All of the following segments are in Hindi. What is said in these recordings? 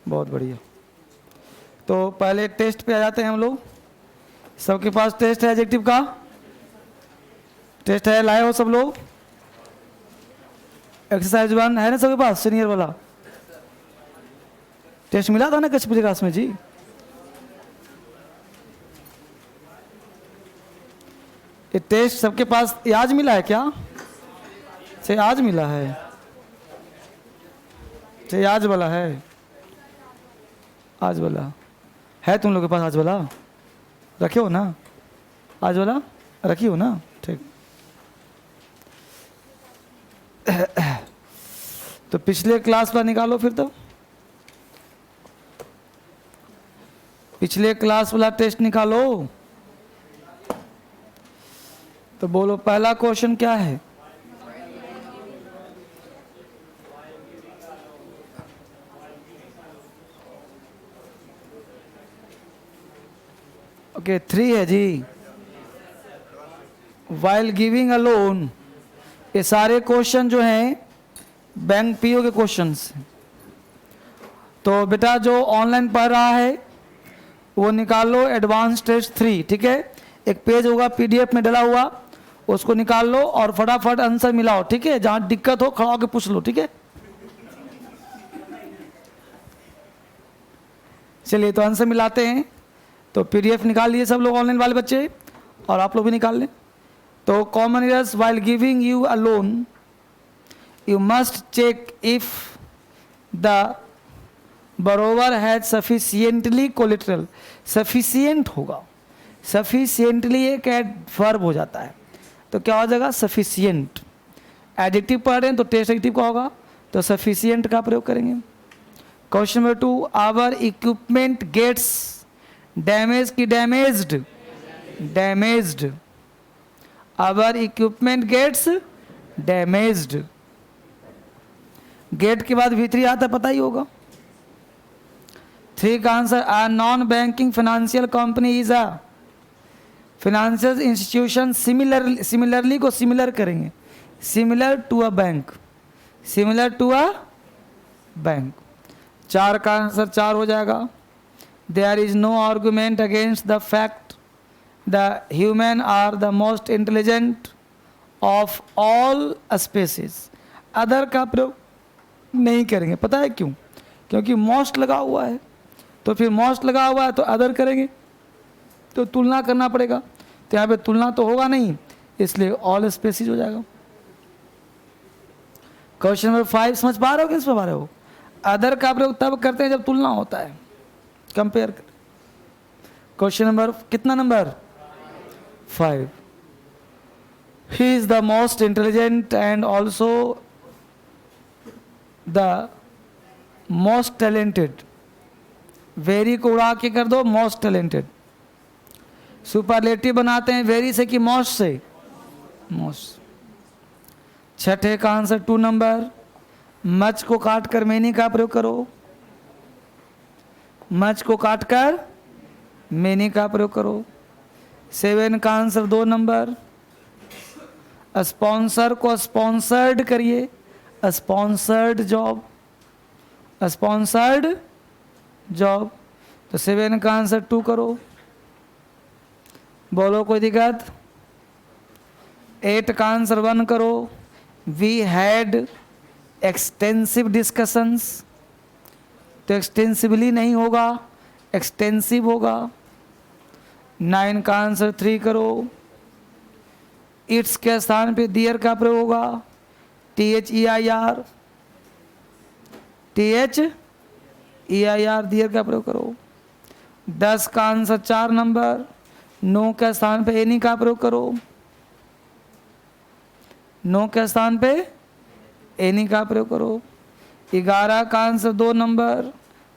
बहुत बढ़िया। तो पहले टेस्ट पे आ जाते हैं हम लोग। सबके पास टेस्ट है एडजेक्टिव का? टेस्ट है, लाए हो सब लोग? एक्सरसाइज 1 है ना सबके पास, सीनियर वाला? टेस्ट मिला था ना कश्मीरी क्लास में जी? ये टेस्ट सबके पास ये आज मिला है क्या? से आज मिला है? से आज वाला है? आज वाला है तुम लोग के पास? आज वाला रखे हो ना? आज वाला रखी हो ना? ठीक। तो पिछले क्लास वाला निकालो फिर। तो पिछले क्लास वाला टेस्ट निकालो। तो बोलो पहला क्वेश्चन क्या है? ओके 3 है जी। वाइल गिविंग अ लोन, ये सारे क्वेश्चन जो हैं बैंक पीओ के क्वेश्चंस। तो बेटा जो ऑनलाइन पढ़ रहा है वो निकाल लो एडवांस टेस्ट 3, ठीक है? एक पेज होगा पीडीएफ में डला हुआ, उसको निकाल लो और फटाफट आंसर मिलाओ, ठीक है? जहां दिक्कत हो खड़ा होकर पूछ लो, ठीक है? चलिए तो आंसर मिलाते हैं। तो पीडीएफ निकाल लिए सब लोग, ऑनलाइन वाले बच्चे, और आप लोग भी निकाल लें। तो common errors while giving you a loan, you must check if the borrower has sufficiently collateral. Sufficient होगा, सफिशिएंटली एक एडवर्ब हो जाता है, तो क्या हो जाएगा? सफिशिएंट। एडजेक्टिव पढ़ रहे हैं तो टेस्ट एडजेक्टिव का होगा, तो सफिशिएंट का प्रयोग करेंगे। Question number 2, our equipment gets damage की damaged? Damaged. Our equipment gets damaged. Get के बाद V3 आता पता ही होगा। 3 का answer, a non banking financial company is a financial institution similarly को सिमिलर करेंगे, similar to a bank, similar to a bank. 4 का आंसर 4 हो जाएगा। There is no argument against the fact the human are the most intelligent of all species. Other का प्रयोग नहीं करेंगे, पता है क्यों? क्योंकि मोस्ट लगा हुआ है, तो फिर मोस्ट लगा हुआ है तो अदर करेंगे, तो तुलना करना पड़ेगा, तो यहाँ पे तुलना तो होगा नहीं, इसलिए ऑल स्पेसीज हो जाएगा। क्वेश्चन नंबर 5 समझ पा रहे हो कि नहीं समझ पा रहे हो? अदर का प्रयोग तब करते हैं जब तुलना होता है, कंपेयर कर। क्वेश्चन नंबर कितना number? 5। He is the most intelligent and also the most talented. Very को उड़ा के कर दो मोस्ट टैलेंटेड। सुपरलेटिव बनाते हैं वेरी से कि मोस्ट से? मोस्ट। 6 का आंसर 2 नंबर, मच को काट कर मेनी का प्रयोग करो। मच को काट कर मेनी का प्रयोग करो। 7 का आंसर 2 नंबर, स्पॉन्सर को स्पॉन्सर्ड करिए, स्पॉन्सर्ड जॉब, स्पॉन्सर्ड जॉब। तो 7 का आंसर 2 करो। बोलो कोई दिक्कत? 8 का आंसर 1 करो। वी हैड एक्सटेंसिव डिस्कशंस, तो एक्सटेंसिवली नहीं होगा, एक्सटेंसिव होगा। 9 का आंसर 3 करो। इट्स के स्थान पे दियर का प्रयोग होगा, THEIR, THEIR दियर का प्रयोग करो। 10 का आंसर 4 नंबर, नो के स्थान पे एनी का प्रयोग करो। नो के स्थान पे एनी का प्रयोग करो। 11 का आंसर 2 नंबर,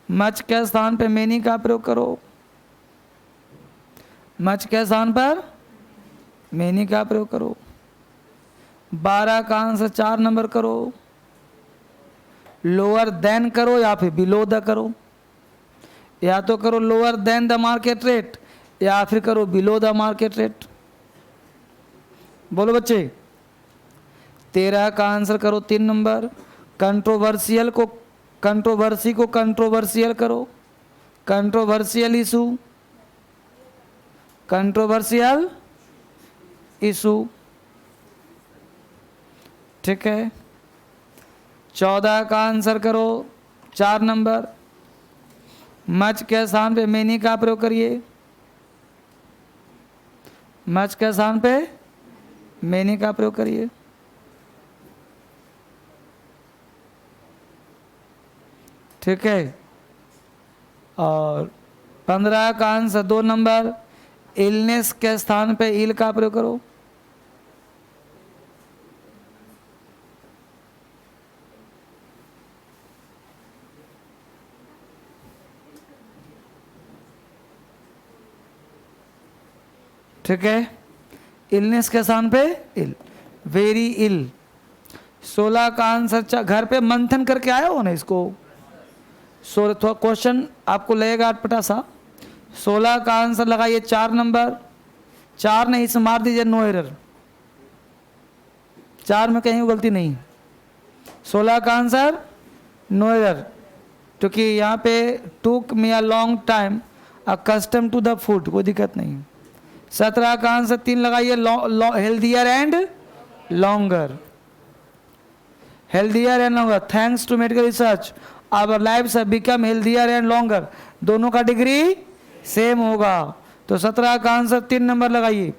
मच के स्थान पे मेनी का प्रयोग करो। मच के स्थान पर मेनी का प्रयोग करो। 12 का आंसर 4 नंबर करो। लोअर देन करो या फिर बिलो द करो, या तो करो lower than the market rate या फिर करो बिलो द मार्केट रेट। बोलो बच्चे। 13 का आंसर करो 3 नंबर, कंट्रोवर्शियल को कंट्रोवर्सी को कंट्रोवर्शियल करो, कंट्रोवर्शियल इशू, कंट्रोवर्शियल इशू, ठीक है। 14 का आंसर करो, 4 नंबर। मच के स्थान पे मेनी का प्रयोग करिए, मच के स्थान पे मेनी का प्रयोग करिए। ठीक है। और 15 का आंसर 2 नंबर, इलनेस के स्थान पे इल का प्रयोग करो। ठीक है, इलनेस के स्थान पे इल, वेरी इल। 16 का आंसर घर पे मंथन करके आया हो ना इसको, थोड़ा क्वेश्चन आपको लगेगा अटपटा सा। 16 का आंसर लगाइए 4 नंबर, 4 नहीं इसे मार दीजिए, नो एरर, 4 में कहीं गलती नहीं। 16 का आंसर नो एरर, क्योंकि यहाँ पे took me a long time accustomed to the food, कोई दिक्कत नहीं। 17 का आंसर 3 लगाइए, healthier and longer, healthier and longer, thanks to medical research our lives have become healthier and longer, दोनों का डिग्री सेम होगा। तो 17 का आंसर 3 नंबर लगाइए।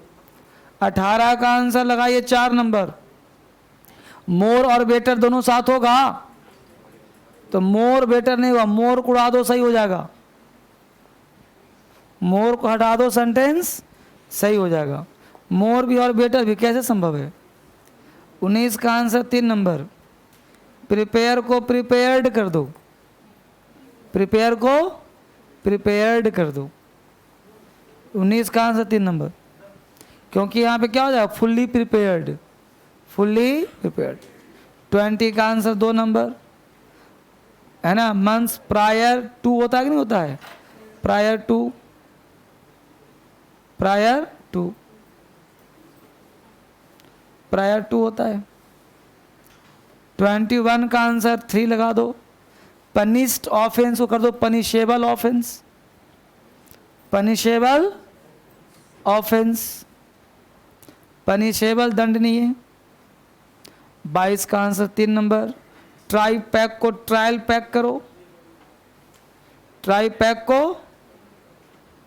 18 का आंसर लगाइए 4 नंबर, मोर और बेटर दोनों साथ होगा, तो मोर बेटर नहीं होगा, मोर को उड़ा दो सही हो जाएगा, मोर को हटा दो सेंटेंस सही हो जाएगा। मोर भी और बेटर भी कैसे संभव है। 19 का आंसर 3 नंबर, प्रिपेयर को प्रिपेयर्ड कर दो, प्रिपेयर को प्रिपेयर्ड कर दो। 19 का आंसर 3 नंबर, क्योंकि यहाँ पे क्या हो जाएगा, फुल्ली प्रिपेयर्ड, फुल्ली प्रिपेयर्ड। 20 का आंसर 2 नंबर, है ना, मंथ्स प्रायर टू होता है कि नहीं होता है, prior to, prior to, prior to होता है। 21 का आंसर 3 लगा दो, पनिश्ड ऑफेंस को कर दो punishable offence, punishable offence, punishable दंडनीय। 22 का आंसर 3 नंबर, ट्राई पैक को ट्रायल पैक करो, ट्राई पैक को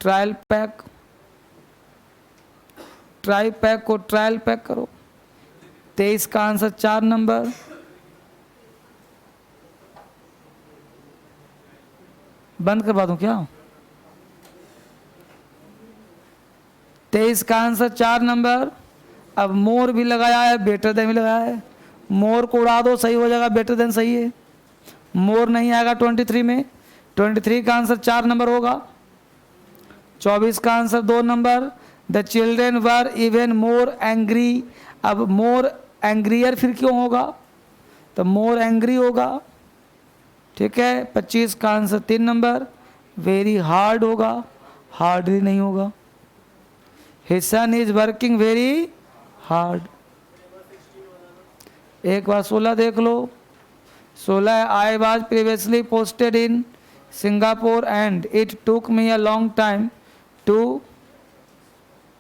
ट्रायल पैक, ट्राई पैक को ट्रायल पैक करो। 23 का आंसर 4 नंबर, बंद करवा दूं क्या। 23 का आंसर 4 नंबर। अब मोर भी लगाया है, बेटर देन भी लगाया है, मोर को उड़ा दो सही हो जाएगा, बेटर देन सही है, मोर नहीं आएगा 23 में। 23 का आंसर 4 नंबर होगा। 24 का answer 2 number, the children were even more angry. अब मोर एंग्रियर फिर क्यों होगा, तो मोर एंग्री होगा, ठीक है। 25 का आंसर 3 नंबर, वेरी हार्ड होगा, हार्डली नहीं होगा। His son is working very hard. एक बार 16 देख लो। 16, I was previously posted in Singapore and it took me a long time to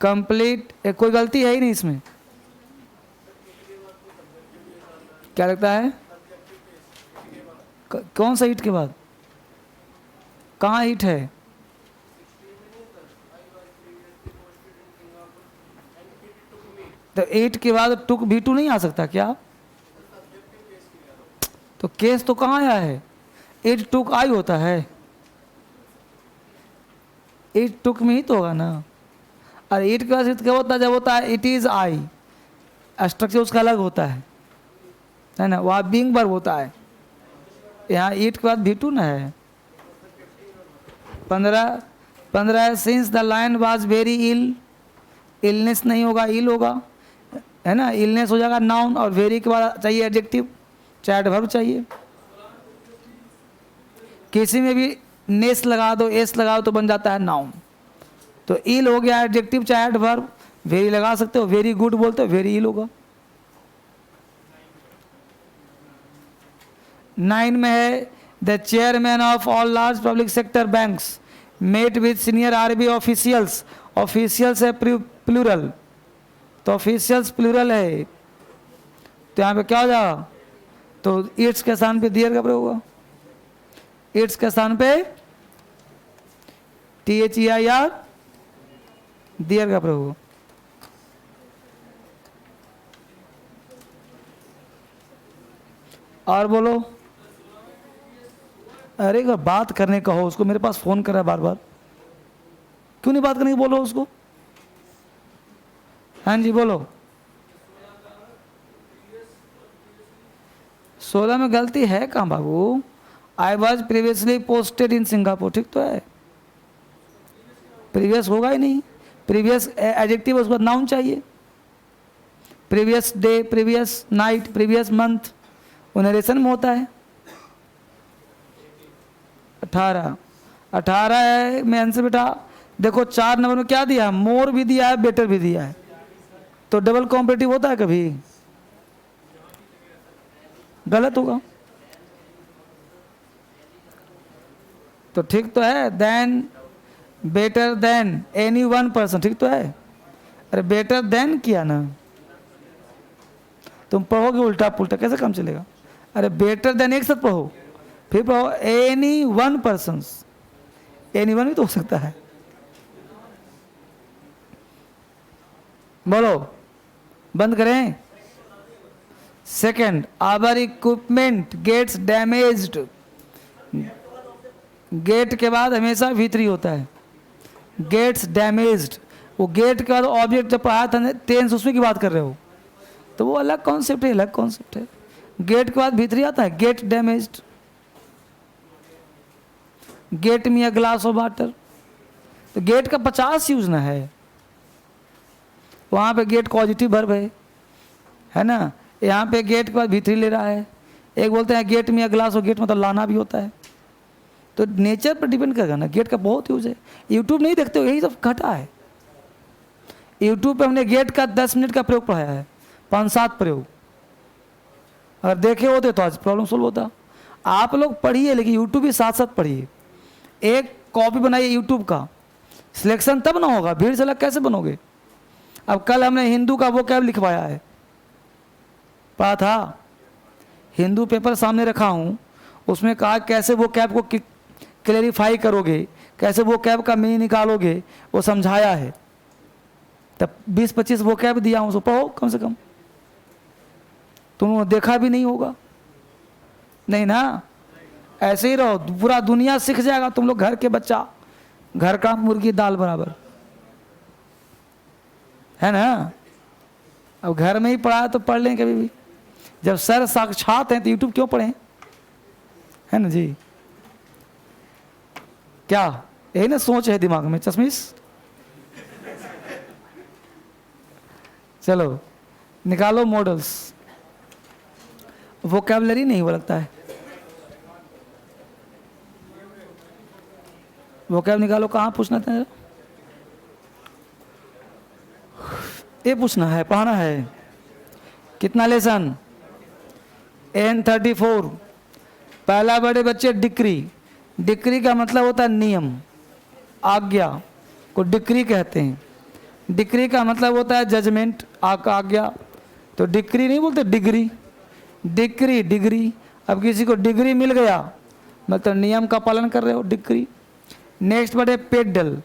complete. कोई गलती है ही नहीं इसमें, क्या लगता है, कौन सा हिट के बाद, कहाँ हिट है, तो 8 के बाद टुक भी टू नहीं आ सकता क्या, तो केस तो कहाँ आया है, 8 टुक आई होता है, 8 टुक में ही तो होगा ना। और 8 के बाद क्या होता है, जब होता है इट इज आई, स्ट्रक्चर उसका अलग होता है ना, वहाँ बीइंग वर्ब होता है, यहाँ 8 के बाद भी टू ना है। 15 since the lion was very ill, illness नहीं होगा, इल होगा, है ना, इलनेस हो जाएगा नाउन, और वेरी के बाद चाहिए एडजेक्टिव, चाहे एडवर्ब चाहिए। किसी में भी नेस लगा दो, एस लगाओ तो बन जाता है नाउन, तो इल हो गया एडजेक्टिव चाहे एडवर्ब। वेरी लगा सकते हो, वेरी गुड बोलते हो, वेरी इल होगा। 9 में है the chairman of all large public sector banks met with senior RBI officials. Officials है प्लूरल, तो ऑफिशियल्स प्लूरल है, तो यहाँ पे क्या हो जाएगा, तो इट्स के स्थान पे दियर का प्रयोग होगा। इट्स के स्थान पे THEIR दियर का प्रयोग होगा। और बोलो, अरे अगर बात करने का हो उसको, मेरे पास फोन कर रहा है बार बार, क्यों नहीं बात करने की, बोलो उसको। हाँ जी बोलो। 16 में गलती है कहाँ बाबू? I was previously posted in Singapore, ठीक तो है, प्रीवियस होगा ही नहीं, प्रीवियस एडजेक्टिव, उसके बाद नाउन चाहिए। Previous day, previous night, previous month, वो नरेशन में होता है। 18 है मैं आंसर बेटा। देखो 4 नंबर में क्या दिया है, मोर भी दिया है, बेटर भी दिया है, तो डबल कॉम्पिटिटिव होता है कभी? गलत होगा। तो ठीक तो है, then better than any one person, ठीक तो है। अरे बेटर देन किया ना, तुम पढ़ोगे उल्टा पुल्टा, कैसे काम चलेगा? अरे बेटर देन एक साथ पढ़ो, फिर पढ़ो any one person, any one भी तो हो सकता है। बोलो, बंद करें। Second, our equipment gets damaged. Get के बाद हमेशा V3 होता है, गेट्स डैमेज्ड। वो गेट के बाद ऑब्जेक्ट जब पढ़ाया था टेंस, उसमें की बात कर रहे हो, तो वो अलग कॉन्सेप्ट है, अलग कॉन्सेप्ट है। गेट के बाद V3 आता है, get damaged. Get me a glass of water, तो गेट का 50 यूज ना है, वहाँ पे गेट पॉजिटिव वर्ब है ना। यहाँ पे गेट के बाद V3 ले रहा है। एक बोलते हैं गेट में ग्लास, और गेट मतलब लाना भी होता है, तो नेचर पर डिपेंड करेगा ना। गेट का बहुत यूज है। यूट्यूब नहीं देखते हो, यही सब घटा है। यूट्यूब पे हमने गेट का 10 मिनट का प्रयोग पढ़ाया है, 5-7 प्रयोग, अगर देखे होते तो आज प्रॉब्लम सोल्व होता। आप लोग पढ़िए, लेकिन यूट्यूब भी साथ साथ पढ़िए। एक कॉपी बनाइए यूट्यूब का, सिलेक्शन तब ना होगा, भीड़ से अलग कैसे बनोगे? अब कल हमने हिंदू का वो कैब लिखवाया है, पढ़ा था, हिंदू पेपर सामने रखा हूँ, उसमें कहा कैसे वो कैब को क्लेरिफाई करोगे, कैसे वो कैब का मीनिंग निकालोगे, वो समझाया है। तब 20-25 वो कैब दिया हूँ, उसको पढ़ो कम से कम। तुम देखा भी नहीं होगा, नहीं ना, ऐसे ही रहो, पूरा दुनिया सीख जाएगा। तुम लोग घर के बच्चा, घर का मुर्गी दाल बराबर, है ना। अब घर में ही पढ़ा तो पढ़ लें कभी भी, जब सर साक्षात हैं तो यूट्यूब क्यों पढ़ें, है ना जी। क्या यही ना सोच है दिमाग में, चश्मिश। चलो निकालो मॉडल्स। वोकैबुलरी नहीं वो लगता है, वोकैब निकालो। कहाँ पूछना था? ये पूछना है, पढ़ाना है। कितना लेसन? N34। पहला बड़े बच्चे डिक्री। डिक्री का मतलब होता है नियम, आज्ञा को डिक्री कहते हैं। डिक्री का मतलब होता है जजमेंट, आज्ञा। तो डिक्री नहीं बोलते, डिग्री। Decree degree. अब किसी को डिग्री मिल गया मतलब नियम का पालन कर रहे हो, डिक्री। नेक्स्ट बड़े पेडल।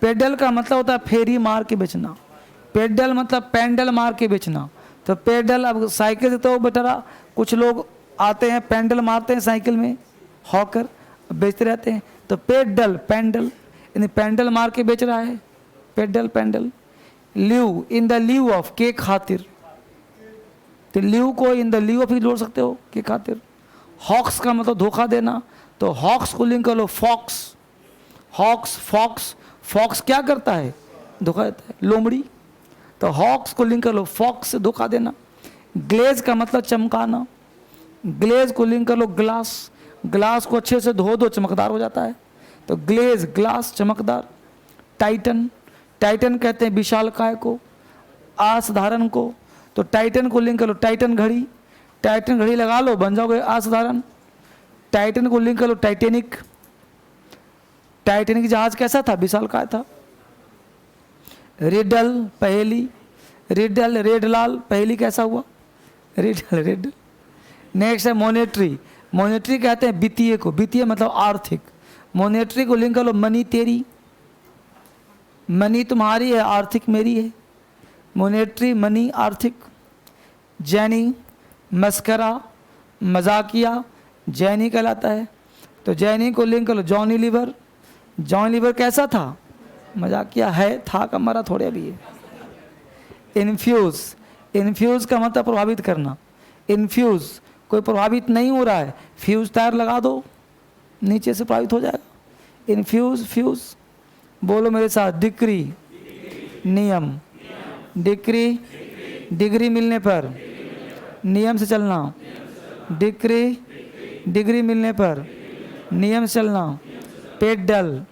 पेडल का मतलब होता है फेरी मार के बेचना। पेडल मतलब पैंडल मार के बेचना। तो पेडल, अब साइकिल से तो बेटा कुछ लोग आते हैं पैंडल मारते हैं साइकिल में, हॉकर बेचते रहते हैं। तो पेडल पैंडल, यानी पैंडल मार के बेच रहा है, पेडल पैंडल। Lieu, in the lieu of, के खातिर। तो ल्यू को इन द ल्यू ऑफ ही जोड़ सकते हो, के खातिर। हॉक्स का मतलब धोखा देना, तो हॉक्स को लिंक कर लो फॉक्स। हॉक्स फॉक्स, फॉक्स क्या करता है? धोखा देता है, लोमड़ी। तो हॉक्स को लिंक कर लो फॉक्स से धोखा देना। ग्लेज का मतलब चमकाना, ग्लेज को लिंक कर लो ग्लास। ग्लास को अच्छे से धो दो, चमकदार हो जाता है। तो ग्लेज ग्लास, चमकदार। टाइटन, टाइटन कहते हैं विशालकाय को, असाधारण को। तो टाइटन को लिंक कर लो टाइटन घड़ी। टाइटन घड़ी लगा लो, बन जाओगे असाधारण। टाइटन को लिंक कर लो, टाइटेनिक। टाइटेनिक जहाज कैसा था? विशालकाय था। रिडल पहेली, रिडल रेड लाल, पहेली कैसा हुआ? Riddle red. नेक्स्ट है मॉनेटरी। मॉनेटरी कहते हैं वित्तीय को, वित्तीय मतलब आर्थिक। मॉनेटरी को लिंक कर लो मनी तेरी, मनी तुम्हारी है, आर्थिक मेरी है। मॉनेटरी मनी आर्थिक। जैनी मस्करा मजाकिया, जैनी कहलाता है। तो जैनी को लिंक कर लो जॉनी लीवर। जॉनी लीवर कैसा था? मजाकिया है, था कब मरा थोड़े अभी है। इन्फ्यूज, इन्फ्यूज का मतलब प्रभावित करना। इन्फ्यूज कोई प्रभावित नहीं हो रहा है, फ्यूज तार लगा दो, नीचे से प्रभावित हो जाएगा। Infuse fuse. बोलो मेरे साथ, डिक्री नियम। डिक्री डिग्री मिलने पर नियम से चलना। डिक्री डिग्री मिलने पर नियम से चलना। पेडल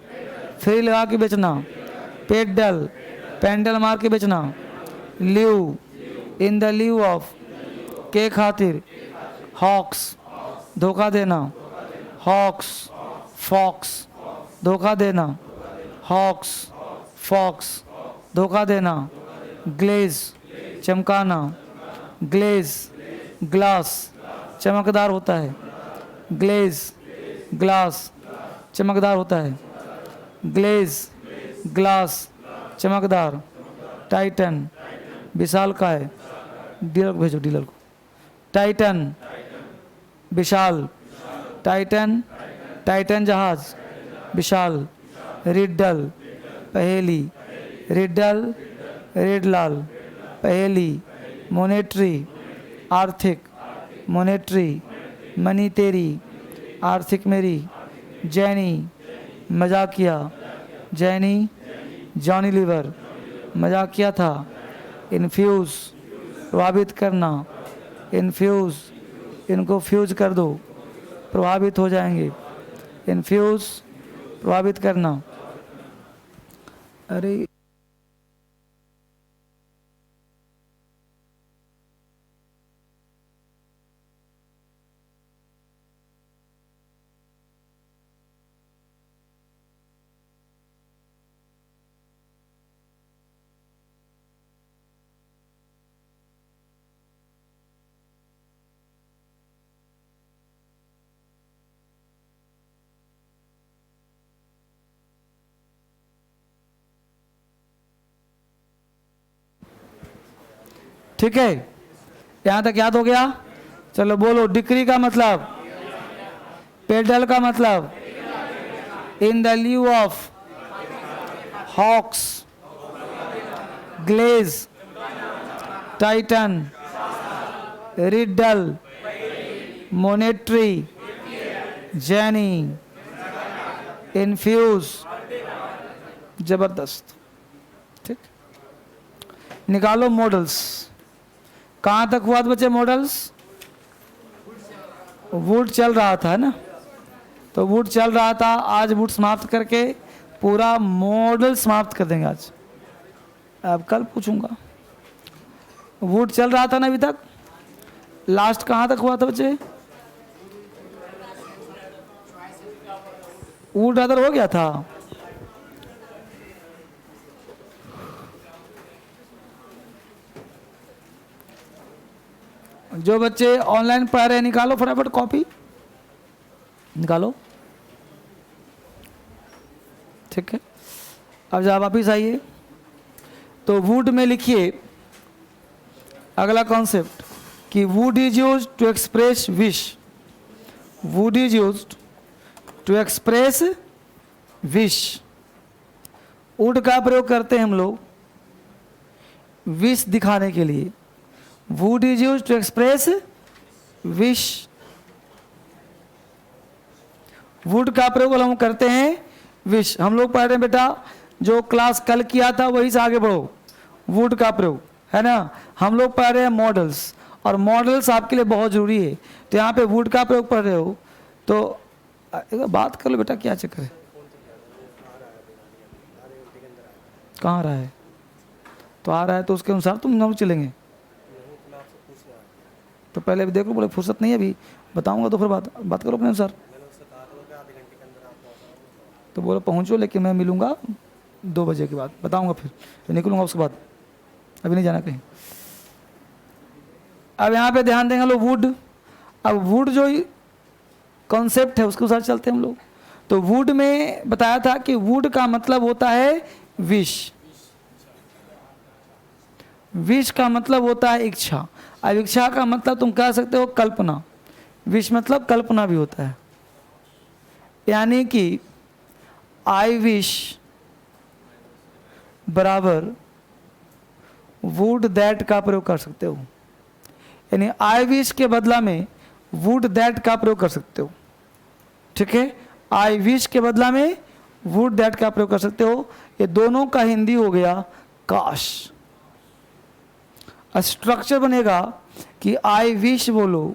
फ्री लगा के बेचना। पेडल पेंडल मार के बेचना। Leave in the lieu of, के खातिर। हॉक्स धोखा देना। हॉक्स फॉक्स धोखा देना। हॉक्स फॉक्स धोखा देना। ग्लेज चमकाना। ग्लेज ग्लास चमकदार होता है। ग्लेज ग्लास चमकदार होता है। ग्लेज ग्लास चमकदार। टाइटन विशालकाय, डीलर को भेजो, डीलर को। टाइटन विशाल, टाइटन टाइटन जहाज, विशाल। रिडल पहेली, रिडल रेड लाल, पहेली। मॉनेटरी आर्थिक, मॉनेटरी मनी तेरी, आर्थिक मेरी। जैनी मजाकिया, जैनी जॉनी लीवर मजाकिया था। इन्फ्यूज प्रभावित करना। इन्फ्यूज इनको फ्यूज कर दो, प्रभावित हो जाएंगे। इन्फ्यूज प्रभावित करना। अरे ठीक है, यहाँ तक याद हो गया? चलो बोलो, डिक्री का मतलब, पेडल का मतलब, in the lieu of, hawks, glaze, titan, riddle, monetary, जैनी, इन्फ्यूज। जबरदस्त। ठीक, निकालो मॉडल्स। कहाँ तक हुआ बच्चे मॉडल्स? वुड चल रहा था ना, तो वुड चल रहा था, आज वुड समाप्त करके पूरा मॉडल समाप्त कर देंगे आज। अब कल पूछूंगा। वुड चल रहा था ना अभी तक, लास्ट कहाँ तक हुआ था बच्चे? वुड अदर हो गया था। जो बच्चे ऑनलाइन पढ़ रहे हैं निकालो फटाफट कॉपी, निकालो। ठीक है, अब जब वापिस आइए तो वुड में लिखिए अगला कॉन्सेप्ट कि would is used to express wish. Would is used to express wish. Would का प्रयोग करते हैं हम लोग विश दिखाने के लिए। Would is used to express wish. Would का प्रयोग हम करते हैं विश। हम लोग पढ़ रहे हैं बेटा, जो क्लास कल किया था वही से आगे बढ़ो। वुड का प्रयोग है ना, हम लोग पढ़ रहे हैं मॉडल्स, और मॉडल्स आपके लिए बहुत जरूरी है। तो यहाँ पे वुड का प्रयोग पढ़ रहे हो तो एक बात कर लो बेटा, क्या चक्कर है? कहाँ आ रहा है? तो आ रहा है तो उसके अनुसार तुम हम चलेंगे। तो पहले भी देखो, बोले फुर्सत नहीं है अभी, बताऊंगा तो फिर बात करो अपने अनुसार। तो बोलो पहुँचो, लेकिन मैं मिलूँगा 2 बजे के बाद, बताऊँगा फिर निकलूँगा उसके बाद, अभी नहीं जाना कहीं। अब यहाँ पे ध्यान देंगे लोग वुड। अब वुड जो कॉन्सेप्ट है उसके साथ चलते हैं हम लोग। तो वुड में बताया था कि वुड का मतलब होता है विश, विश का मतलब होता है इच्छा। अब इच्छा का मतलब तुम कह सकते हो कल्पना, विश मतलब कल्पना भी होता है। यानी कि आई विश बराबर वुड दैट का प्रयोग कर सकते हो। यानी आई विश के बदला में वुड दैट का प्रयोग कर सकते हो, ठीक है। आई विश के बदला में वुड दैट का प्रयोग कर सकते हो। ये दोनों का हिंदी हो गया काश। स्ट्रक्चर बनेगा कि आई विश बोलो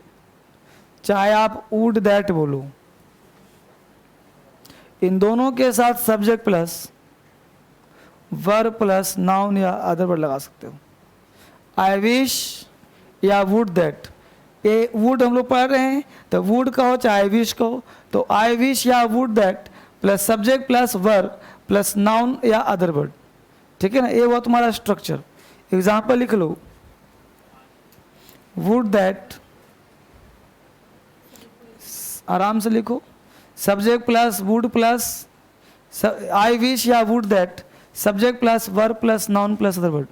चाहे आप वुड दैट बोलो, इन दोनों के साथ subject plus verb plus noun या अदर वर्ड लगा सकते हो। आई विश या वुड दैट, ये वुड हम लोग पढ़ रहे हैं तो वुड कहो चाहे आई विश कहो, तो आई विश या would that plus subject plus verb plus noun या अदर वर्ड, ठीक है ना। ये हुआ तुम्हारा स्ट्रक्चर। एग्जाम्पल लिख लो, वुड दैट, आराम से लिखो, subject plus would plus I wish या would that, subject plus verb plus noun plus other word,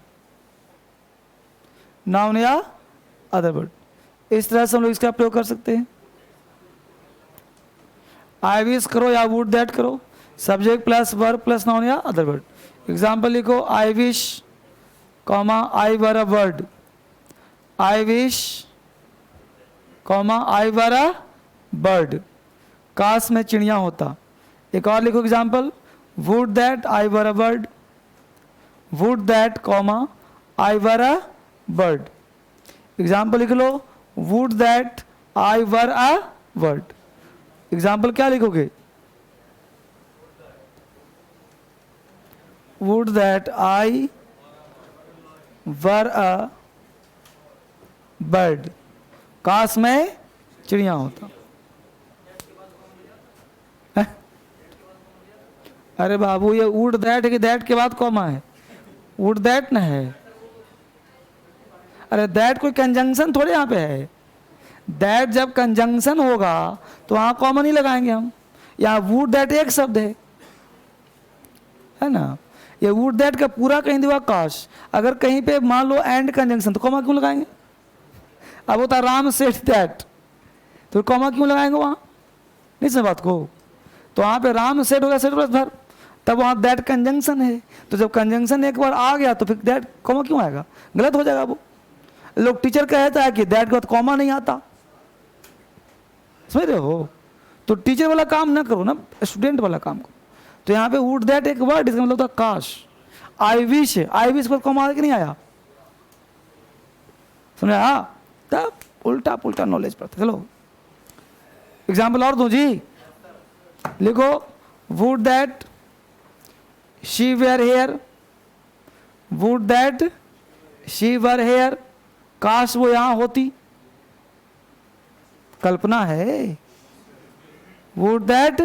noun या अदर वर्ड। इस तरह से हम लोग इसका प्रयोग कर सकते हैं। आई विश करो या वुड दैट करो, subject plus verb plus noun या अदर वर्ड। एग्जाम्पल लिखो, I wish comma I were a word, I wish comma I were a bird, काश में चिड़िया होता। एक और लिखो example, would that I were a bird, would that comma I were a bird. Example लिख लो, would that I were a word. Example क्या लिखोगे, would that I were a bird, काश में चिड़िया होता। अरे बाबू ये वुड दैट है कि दैट के बाद कॉमा है, वुड दैट न है। अरे दैट कोई कंजंक्शन थोड़े यहाँ पे है। दैट जब कंजंक्शन होगा तो वहाँ कॉमा नहीं लगाएंगे हम। यहाँ वुड दैट एक शब्द है ना। ये वुड दैट का पूरा कहीं दिया काश, अगर कहीं पे मान लो एंड कंजंक्शन तो कॉमा क्यों लगाएंगे। अब होता राम सेट दैट, तो कॉमा क्यों लगाएंगे वहाँ, नहीं समझ बात को। तो वहाँ पे राम सेट होगा सेट प्लस भर, तब वहाँ दैट कंजंक्शन है। तो जब कंजंक्शन एक बार आ गया तो फिर दैट कॉमा क्यों आएगा, गलत हो जाएगा। वो लोग टीचर कहता है कि दैट के बाद कॉमा नहीं आता, समझ रहे हो। तो टीचर वाला काम ना करो ना, स्टूडेंट वाला काम करो। तो यहाँ पे वुड दैट एक वर्ड, इसका मतलब था काश। आई विश है, आई विश पर कॉमा आया कि नहीं आया, समझा। हाँ, तब उल्टा पुल्टा नॉलेज पड़ता। चलो एग्जाम्पल और दो जी, लिखो, would that she were here, would that she were here, काश वो यहां होती, कल्पना है। Would that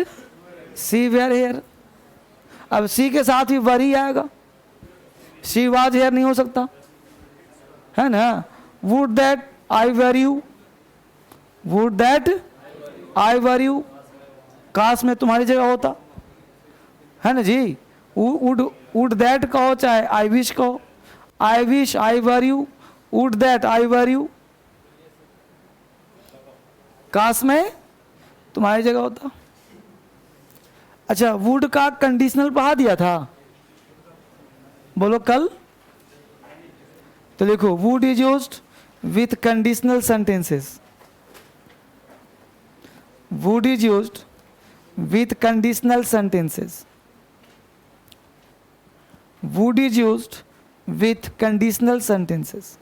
she were here, अब सी के साथ ही वर ही आएगा, शी वाज हेयर नहीं हो सकता, है ना। Would that I were you, would that I were you, काश में तुम्हारी जगह होता, है ना जी। वुड दैट कहो चाहे आई विश कहो, I wish I were you, would that I were you, काश में तुम्हारी जगह होता। अच्छा, वुड का कंडीशनल पढ़ा दिया था, बोलो कल। तो देखो, would is used with conditional sentences, would is used with conditional sentences, would is used with conditional sentences.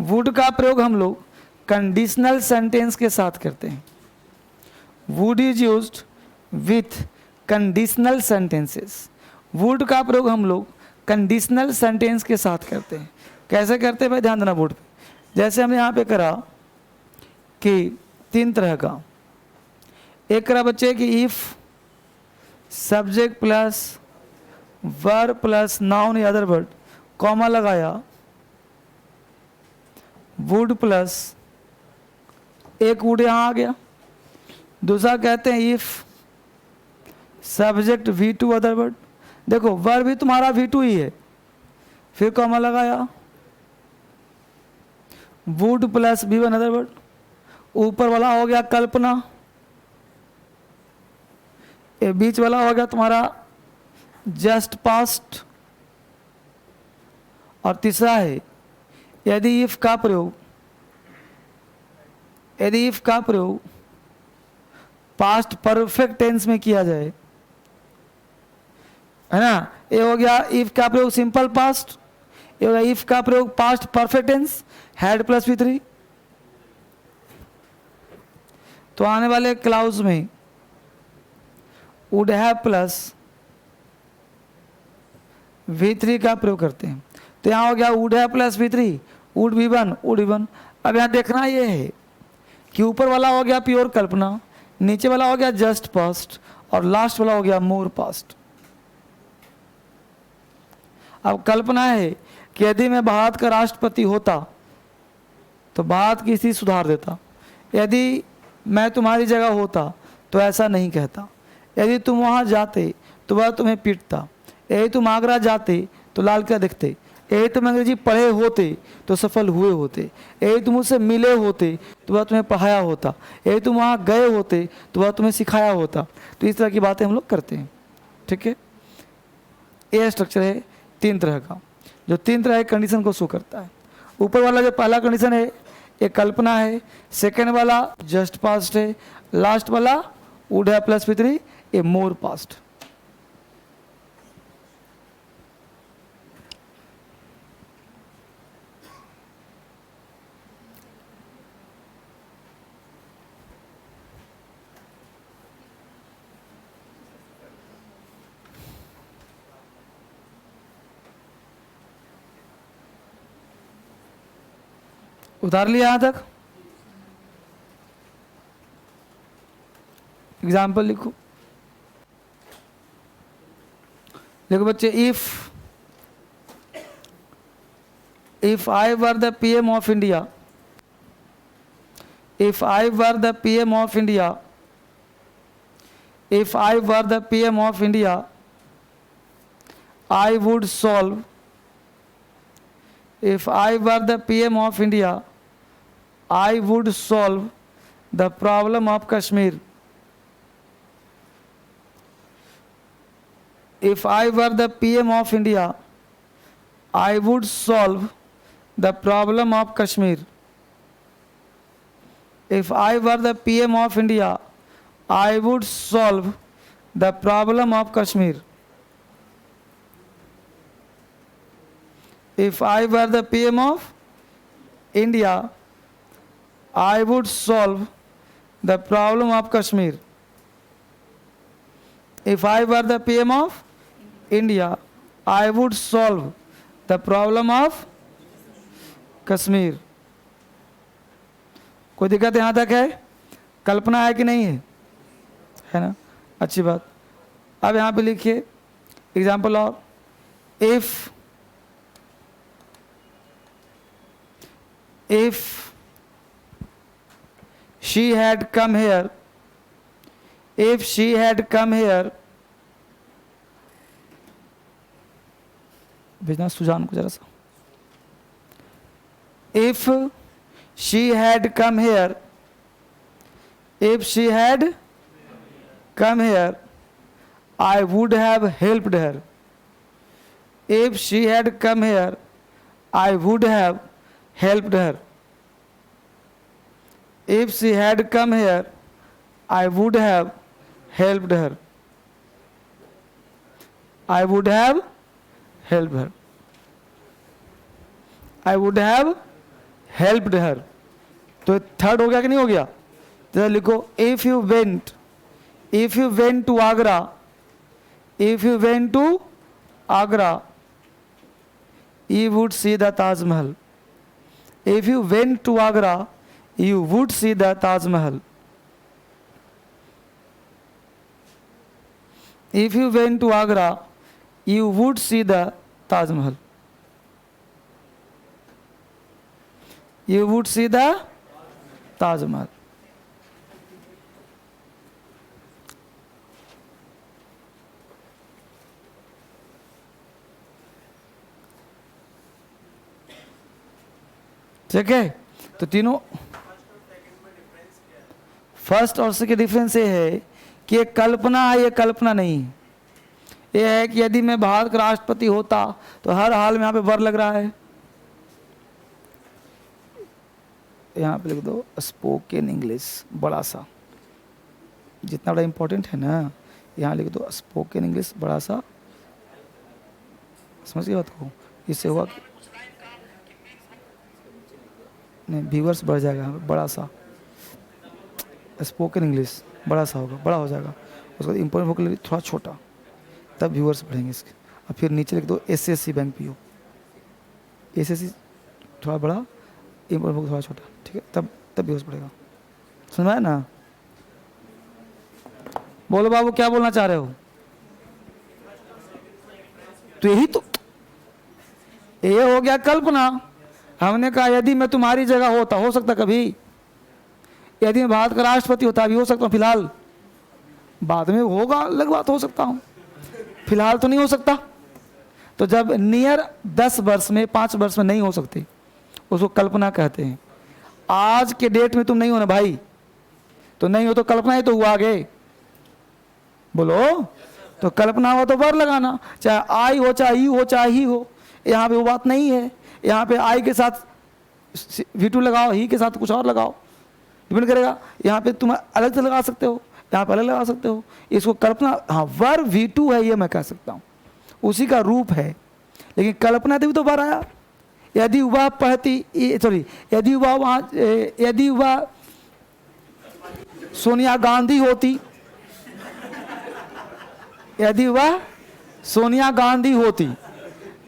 Would का प्रयोग हम लोग कंडीशनल सेंटेंस के साथ करते हैं। Would is used with conditional sentences, would का प्रयोग हम लोग कंडीशनल सेंटेंस के साथ करते हैं। कैसे करते हैं भाई, ध्यान देना बोर्ड पे। जैसे हमने यहाँ पे करा कि 3 तरह का, एक करा बच्चे कि if subject plus verb plus noun या अदर वर्ड, कॉमा लगाया, वुड प्लस एक वुड यहां आ गया। दूसरा कहते हैं if subject V2 other word, देखो वर्ब भी तुम्हारा V2 ही है, फिर कॉमा लगाया, would plus V1 other word, ऊपर वाला हो गया कल्पना, ये बीच वाला हो गया तुम्हारा जस्ट पास्ट, और तीसरा है यदि इफ का प्रयोग, यदि इफ का प्रयोग पास्ट परफेक्ट टेंस में किया जाए, है ना, ये हो गया इफ का प्रयोग सिंपल पास्ट, ये हो गया इफ का प्रयोग past perfect tense, had plus V3। तो आने वाले क्लाउज में वुड हैव प्लस V3 का प्रयोग करते हैं। तो यहाँ हो गया would have plus V3, would V1, would V1। अब यहाँ देखना ये है कि ऊपर वाला हो गया प्योर कल्पना, नीचे वाला हो गया जस्ट पास्ट, और लास्ट वाला हो गया मोर पास्ट। अब कल्पना है कि यदि मैं भारत का राष्ट्रपति होता तो भारत की स्थिति सुधार देता, यदि मैं तुम्हारी जगह होता तो ऐसा नहीं कहता, यदि तुम वहाँ जाते तो वह तुम्हें पीटता, यदि तुम आगरा जाते तो लाल किला देखते, यदि तुम अंग्रेजी पढ़े होते तो सफल हुए होते, यदि तुम उससे मिले होते तो वह तुम्हें पढ़ाया होता, यदि तुम वहाँ गए होते तो वह तुम्हें सिखाया होता। तो इस तरह की बातें हम लोग करते हैं, ठीक है। ये स्ट्रक्चर है 3 तरह का, जो 3 तरह के कंडीशन को शो करता है। ऊपर वाला जो पहला कंडीशन है ये कल्पना है, सेकेंड वाला जस्ट पास्ट है, लास्ट वाला वुड हैव प्लस V3 ये मोर पास्ट। उतार लिया यहां तक? एग्जाम्पल लिखो, देखो बच्चे, if I were the PM of India, if I were the PM of India, if I were the PM of India, I would solve, if I were the PM of India, I would solve the problem of Kashmir. If I were the PM of India, I would solve the problem of Kashmir. If I were the PM of India, I would solve the problem of Kashmir. If I were the PM of India, I would solve the problem of Kashmir. If I were the PM of India, I would solve the problem of Kashmir. कोई दिक्कत यहाँ तक है? कल्पना है कि नहीं है? है ना, अच्छी बात। अब यहाँ पे लिखिए example of, if she had come here, if she had come here, भेजना सुजान को जरा सा, if she had come here, if she had come here, I would have helped her. If she had come here, I would have helped her. If she had come here, I would have helped her. I would have helped her. I would have helped her. तो थर्ड हो गया कि नहीं हो गया? तो लिखो, if you went to Agra, if you went to Agra, you would see the Taj Mahal. If you went to Agra, you would see the Taj Mahal. If you went to Agra, you would see the Taj Mahal. You would see the Taj Mahal. ठीक है, तो तीनों फर्स्ट और सेकंड डिफरेंस ये है कि ये कल्पना है, ये कल्पना नहीं है। ये है कि यदि मैं भारत का राष्ट्रपति होता तो हर हाल में यहाँ पे वर लग रहा है, यहाँ पे लिख दो स्पोकन इंग्लिश बड़ा सा, जितना बड़ा इंपॉर्टेंट है ना, यहाँ लिख दो स्पोकन इंग्लिश बड़ा सा। समझ गए बात को? इससे हुआ कि नहीं, व्यूअर्स बढ़ जाएगा, बड़ा सा स्पोकन इंग्लिश बड़ा सा होगा, बड़ा हो जाएगा। उसके बाद इम्पोर्टेंट वोकैबुलरी थोड़ा छोटा, तब व्यूअर्स बढ़ेंगे इसके। और फिर नीचे लिख दो एसएससी बैंक पीओ, एसएससी थोड़ा बड़ा, इम्पोर्टेंट वोकैबुलरी थोड़ा छोटा, ठीक है, तब व्यूअर्स बढ़ेगा। सुन है ना? बोलो बाबू, क्या बोलना चाह रहे हो? तो यही तो, ये हो गया कल्पना। हमने कहा यदि मैं तुम्हारी जगह होता, हो सकता कभी, यदि मैं भारत का राष्ट्रपति होता, अभी हो सकता हूँ, फिलहाल, बाद में होगा अलग बात, हो सकता हूँ, फिलहाल तो नहीं हो सकता। तो जब नियर 10 वर्ष में, 5 वर्ष में नहीं हो सकते, उसको कल्पना कहते हैं। आज के डेट में तुम नहीं हो ना भाई, तो नहीं हो तो कल्पना ही तो हुआ आगे। बोलो, तो कल्पना हो तो वर लगाना, चाहे आई हो, चाहे यू हो, चाहे ही हो। यहाँ पे वो बात नहीं है। यहाँ पे आई के साथ V2 लगाओ, ही के साथ कुछ और लगाओ, डिपेंड करेगा। यहाँ पे तुम अलग से लगा सकते हो, यहाँ पे अलग लगा सकते हो। इसको कल्पना, हाँ वर V2 है, ये मैं कह सकता हूँ, उसी का रूप है। लेकिन कल्पना तभी तो वर आया। यदि वह पढ़ती, सॉरी, यदि वह सोनिया गांधी होती, यदि वह सोनिया गांधी होती,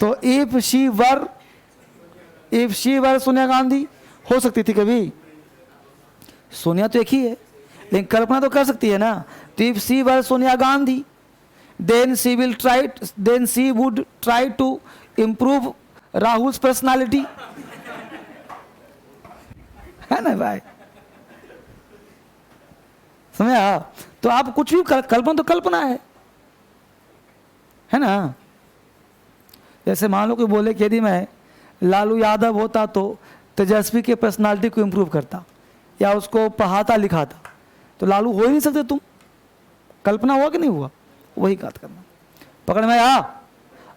तो if she were Sonia Gandhi हो सकती थी कभी? सोनिया तो एक ही है, लेकिन कल्पना तो कर सकती है ना। तो if she were Sonia Gandhi, then she would try to improve Rahul's personality, है ना भाई? समझा? तो आप कुछ भी कल्पना तो कल्पना है ना? जैसे मान लो कोई बोले कि यदि मैं लालू यादव होता तो तेजस्वी के पर्सनालिटी को इम्प्रूव करता या उसको पढ़ाता लिखाता, तो लालू हो ही नहीं सकते तुम। कल्पना हुआ कि नहीं हुआ? वही बात करना, पकड़ में आया।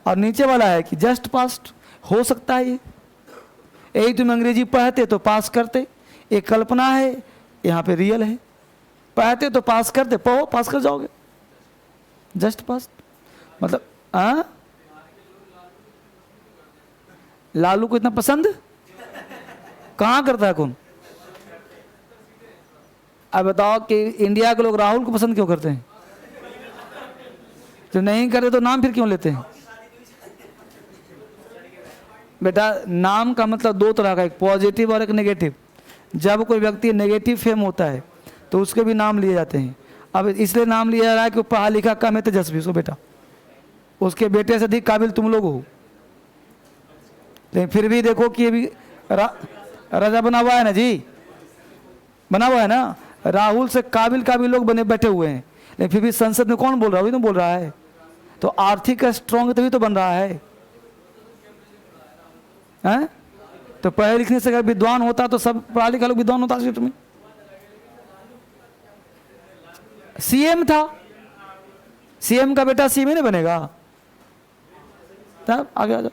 और नीचे वाला है कि जस्ट पास्ट, हो सकता है। ये यही तुम अंग्रेजी पढ़ते तो पास करते, एक कल्पना है, यहाँ पे रियल है। पढ़ते तो पास करते, पढ़ो पास कर जाओगे। जस्ट पास्ट मतलब, हाँ, लालू को इतना पसंद कहाँ करता है कौन? अब बताओ कि इंडिया के लोग राहुल को पसंद क्यों करते हैं? जो नहीं करते तो नाम फिर क्यों लेते हैं? बेटा, नाम का मतलब 2 तरह का, एक पॉजिटिव और एक नेगेटिव। जब कोई व्यक्ति नेगेटिव फेम होता है तो उसके भी नाम लिए जाते हैं। अब इसलिए नाम लिया जा रहा है कि पढ़ा लिखा कम है तेजस्वी, उसको बेटा, उसके बेटे से अधिक काबिल तुम लोग हो। लेकिन फिर भी देखो कि ये भी राजा बना हुआ है ना जी, बना हुआ है ना। राहुल से काबिल लोग बने बैठे हुए हैं, लेकिन फिर भी संसद में कौन बोल रहा है? वही तो बोल रहा है। तो आर्थिक स्ट्रॉन्ग तभी तो बन रहा है, हैं? तो पढ़े लिखने से अगर विद्वान होता तो सब पढ़ा लिखा लोग विद्वान होता स्टेट में। सीएम था, सीएम का बेटा सीएम नहीं बनेगा? तब आगे आ जाओ।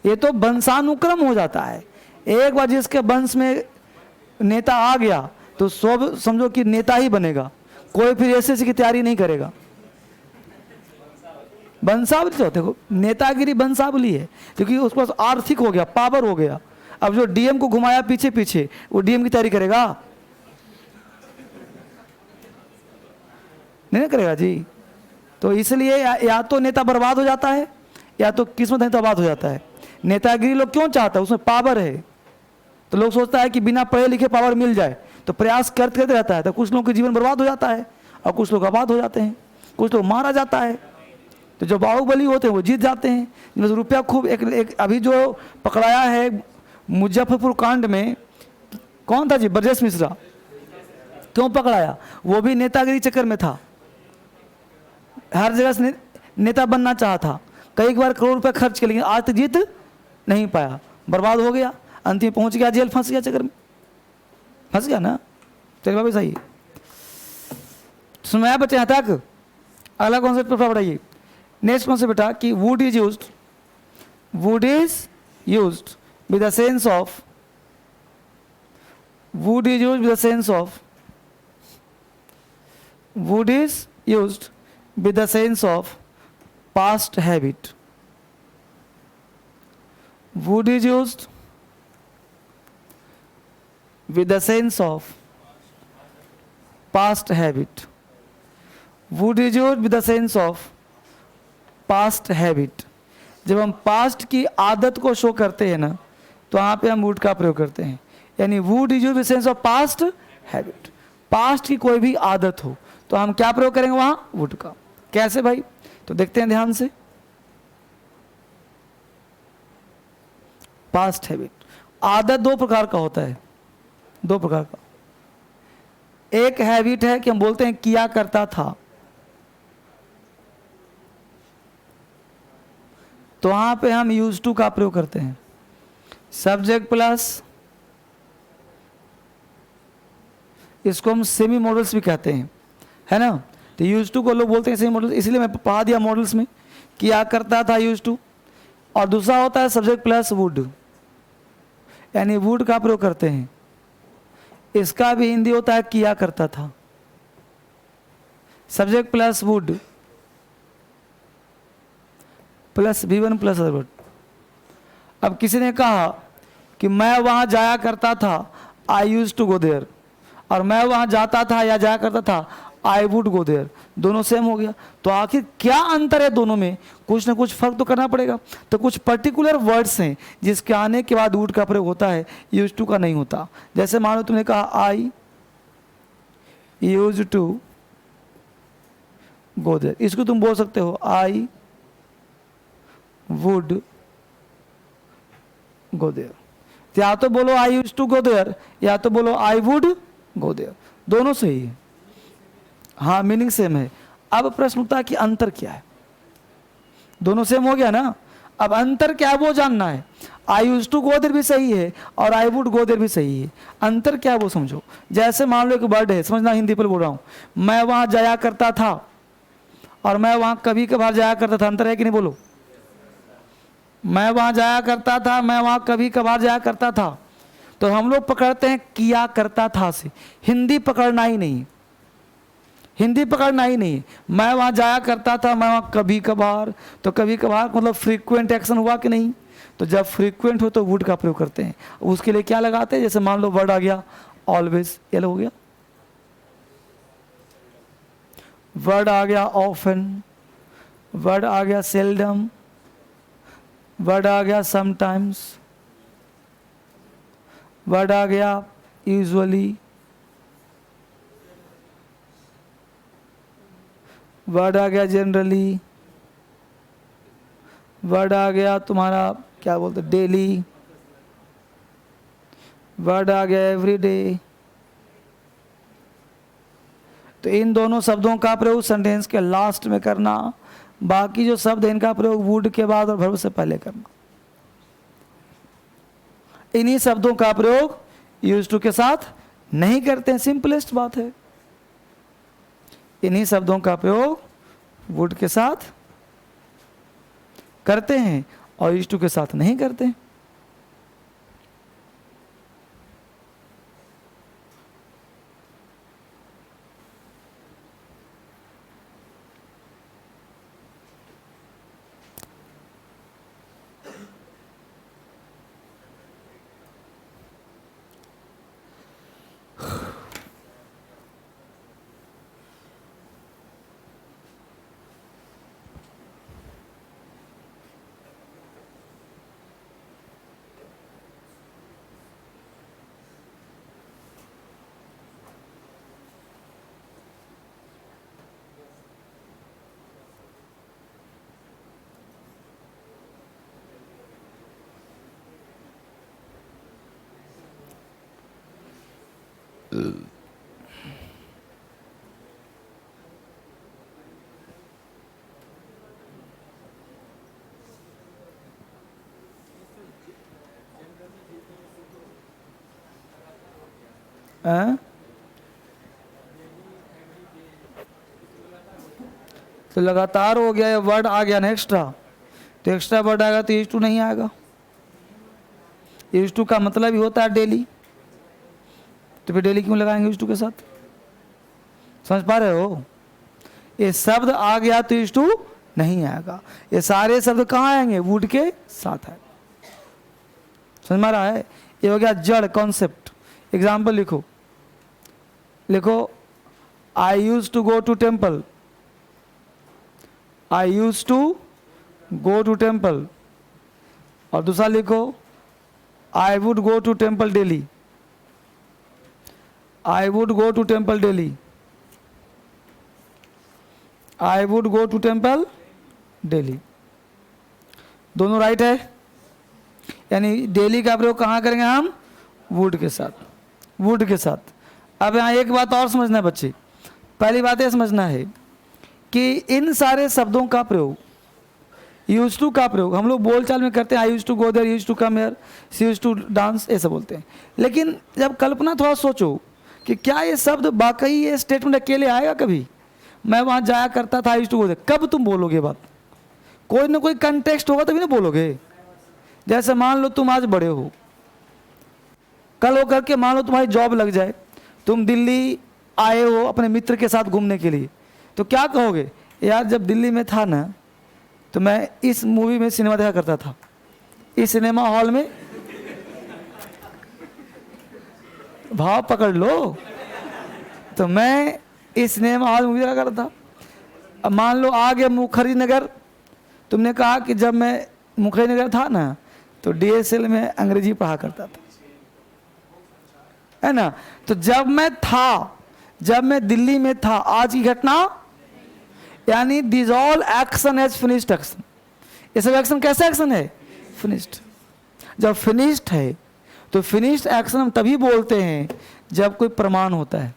ये तो वंशानुक्रम हो जाता है। एक बार जिसके वंश में नेता आ गया तो सब समझो कि नेता ही बनेगा, कोई फिर एसएससी की तैयारी नहीं करेगा। वंशावली तो देखो, नेतागिरी वंशावली है, क्योंकि उसके पास आर्थिक हो गया, पावर हो गया। अब जो डीएम को घुमाया पीछे पीछे, वो डीएम की तैयारी करेगा? नहीं करेगा जी। तो इसलिए या तो नेता बर्बाद हो जाता है, या तो किस्मत नहीं तो आबाद हो जाता है। नेतागिरी लोग क्यों चाहता है? उसमें पावर है, तो लोग सोचता है कि बिना पढ़े लिखे पावर मिल जाए, तो प्रयास करते रहता है। तो कुछ लोगों के जीवन बर्बाद हो जाता है और कुछ लोग आबाद हो जाते हैं। कुछ तो मारा जाता है। तो जो बाहुबली होते हैं वो जीत जाते हैं, जिनमें से रुपया खूब। एक अभी जो पकड़ाया है मुजफ्फरपुर कांड में, कौन था जी? ब्रजेश मिश्रा। क्यों पकड़ाया? वो भी नेतागिरी चक्कर में था, हर जगह से नेता बनना चाहा था, कई बार करोड़ रुपए खर्च किए, लेकिन आज तक जीत नहीं पाया, बर्बाद हो गया, अंतिम में पहुंच गया जेल, फंस गया चक्कर में, फंस गया ना। चलिए बाबू सही सुनाया बच्चे यहाँ तक। अगला कॉन्सेप्ट पर पढ़ाइए। नेक्स्ट कॉन्सेप्ट बेटा कि would is used with the sense of wood is used with the sense of past habit. Wood is used with the sense of past habit. Wood is used with the sense of past habit. जब हम पास्ट की आदत को शो करते हैं ना, तो वहाँ पे हम वुड का प्रयोग करते हैं। यानी would is used with sense of past habit. Past की कोई भी आदत हो तो हम क्या प्रयोग करेंगे वहां? वुड का। कैसे भाई? तो देखते हैं ध्यान से। पास्ट हैबिट, आदत दो प्रकार का होता है, दो प्रकार का। एक हैबिट है कि हम बोलते हैं किया करता था, तो वहां पे हम यूज टू का प्रयोग करते हैं। सब्जेक्ट प्लस, इसको हम सेमी मॉडल्स भी कहते हैं, है ना। तो यूज टू को लोग बोलते हैं सेमी मॉडल्स, इसलिए मैं पढ़ा दिया मॉडल्स में, किया करता था यूज टू। और दूसरा होता है सब्जेक्ट प्लस वुड, यानी वुड का प्रयोग करते हैं। इसका भी हिंदी होता है किया करता था। Subject plus would plus V1 plus verb. अब किसी ने कहा कि मैं वहां जाया करता था, आई यूज टू गो देयर, और मैं वहां जाता था या जाया करता था, आई वुड गो देयर। दोनों सेम हो गया, तो आखिर क्या अंतर है दोनों में? कुछ ना कुछ फर्क तो करना पड़ेगा। तो कुछ पर्टिकुलर वर्ड्स हैं जिसके आने के बाद वुड का प्रयोग होता है, यूज टू का नहीं होता। जैसे मान लो तुमने कहा आई यूज टू गो देयर, इसको तुम बोल सकते हो आई वुड गो देयर। या तो बोलो आई यूज टू गो देयर, या तो बोलो आई वुड गो देयर, दोनों सही है। हाँ, मीनिंग सेम है। अब प्रश्न उठता है कि अंतर क्या है? दोनों सेम हो गया ना, अब अंतर क्या है वो जानना है। आई यूज टू गो देयर भी सही है और आई वुड गो देयर भी सही है, अंतर क्या है वो समझो। जैसे मान लो एक वर्ड है, समझना, हिंदी पर बोल रहा हूं, मैं वहां जाया करता था और मैं वहां कभी कभार जाया करता था, अंतर है कि नहीं? बोलो। मैं वहां जाया करता था, मैं वहां कभी कभार जाया करता था, तो हम लोग पकड़ते हैं किया करता था से। हिंदी पकड़ना ही नहीं, हिंदी पकड़ना ही नहीं। मैं वहां जाया करता था, मैं वहां कभी कभार, तो कभी कभार मतलब फ्रीक्वेंट एक्शन हुआ कि नहीं? तो जब फ्रीक्वेंट हो तो वुड का प्रयोग करते हैं। उसके लिए क्या लगाते हैं? जैसे मान लो वर्ड आ गया ऑलवेज, ये हो गया। वर्ड आ गया ऑफन, वर्ड आ गया सेल्डम, वर्ड आ गया समटाइम्स, वर्ड आ गया यूजुअली, वर्ड आ गया जनरली, वर्ड आ गया तुम्हारा क्या बोलते डेली, वर्ड आ गया एवरीडे। तो इन दोनों शब्दों का प्रयोग सेंटेंस के लास्ट में करना, बाकी जो शब्द है इनका प्रयोग वुड के बाद और वर्ब से पहले करना। इन्हीं शब्दों का प्रयोग यूज टू के साथ नहीं करते हैं, सिंपलेस्ट बात है। इन्हीं शब्दों का प्रयोग वुड के साथ करते हैं और यूज टू के साथ नहीं करते हैं। हैं? तो लगातार हो गया, ये वर्ड आ गया ना एक्स्ट्रा, तो एक्स्ट्रा वर्ड आएगा तो यूज टू नहीं आएगा। यूज टू का मतलब ही होता है डेली, तो फिर डेली क्यों लगाएंगे यूज टू के साथ? समझ पा रहे हो? ये शब्द आ गया तो यूज टू नहीं आएगा। ये सारे शब्द कहाँ आएंगे? वुड के साथ आएगा। समझ में आ रहा है? ये हो गया जड़ कॉन्सेप्ट। एग्जाम्पल लिखो, लिखो I use to go to temple. I use to go to temple. और दूसरा लिखो I would go to temple daily. I would go to temple daily. I would go to temple daily. दोनों राइट है, यानी डेली का प्रयोग कहाँ करेंगे हम? वुड के साथ, वुड के साथ। अब यहाँ एक बात और समझना है बच्चे। पहली बात यह समझना है कि इन सारे शब्दों का प्रयोग, यूज टू का प्रयोग हम लोग बोलचाल में करते हैं। I use to go there, use to come here, she use to dance, ऐसा बोलते हैं। लेकिन जब कल्पना थोड़ा सोचो कि क्या ये शब्द वाकई ये स्टेटमेंट अकेले आएगा कभी? मैं वहाँ जाया करता था, आई यूज टू गो देयर, कब तुम बोलोगे बात? कोई ना कोई कंटेक्स्ट होगा तभी ना बोलोगे। जैसे मान लो तुम आज बड़े हो, कल हो करके मान लो तुम्हारी जॉब लग जाए, तुम दिल्ली आए हो अपने मित्र के साथ घूमने के लिए, तो क्या कहोगे? यार जब दिल्ली में था ना तो मैं इस मूवी में सिनेमा देखा करता था, इस सिनेमा हॉल में। भाव पकड़ लो, तो मैं इस सिनेमा हॉल में मूवी देखा करता था। अब मान लो आ गया मुखर्जी नगर, तुमने कहा कि जब मैं मुखर्जी नगर था ना तो डीएसएल में अंग्रेजी पढ़ा करता था, है ना? तो जब मैं था, जब मैं दिल्ली में था, आज की घटना, यानी this all action as finished action. ये सब एक्शन कैसा एक्शन है? फिनिश्ड। जब फिनिश्ड है तो फिनिश्ड एक्शन हम तभी बोलते हैं जब कोई प्रमाण होता है।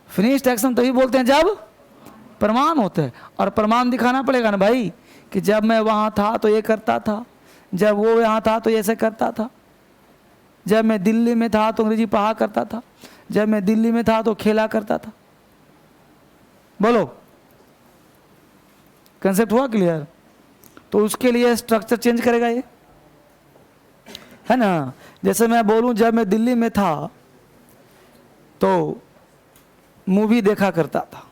फिनिश्ड एक्शन तभी बोलते हैं जब प्रमाण होता है, और प्रमाण दिखाना पड़ेगा ना भाई, कि जब मैं वहाँ था तो ये करता था, जब वो यहाँ था तो ये ऐसे करता था, जब मैं दिल्ली में था तो अंग्रेजी पढ़ा करता था, जब मैं दिल्ली में था तो खेला करता था। बोलो, कंसेप्ट हुआ क्लियर? तो उसके लिए स्ट्रक्चर चेंज करेगा ये, है ना? जैसे मैं बोलूं जब मैं दिल्ली में था तो मूवी देखा करता था,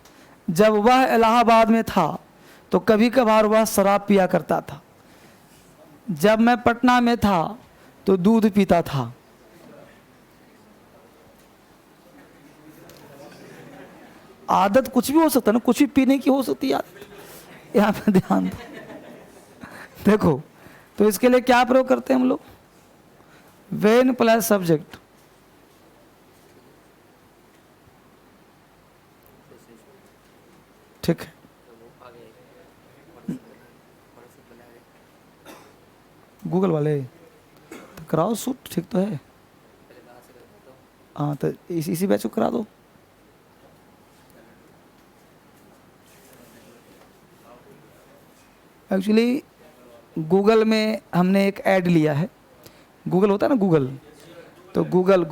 जब वह इलाहाबाद में था तो कभी कभार वह शराब पिया करता था, जब मैं पटना में था तो दूध पीता था। आदत कुछ भी हो सकता है ना, कुछ भी पीने की हो सकती है आदत, यहाँ पे ध्यान दो। देखो, तो इसके लिए क्या प्रयोग करते हैं हम लोग? When plus subject. ठीक है, गूगल वाले तो कराओ शूट, ठीक तो है। हाँ, तो इसी बैच को करा दो। एक्चुअली गूगल में हमने एक ऐड लिया है, गूगल होता है ना गूगल, तो गूगल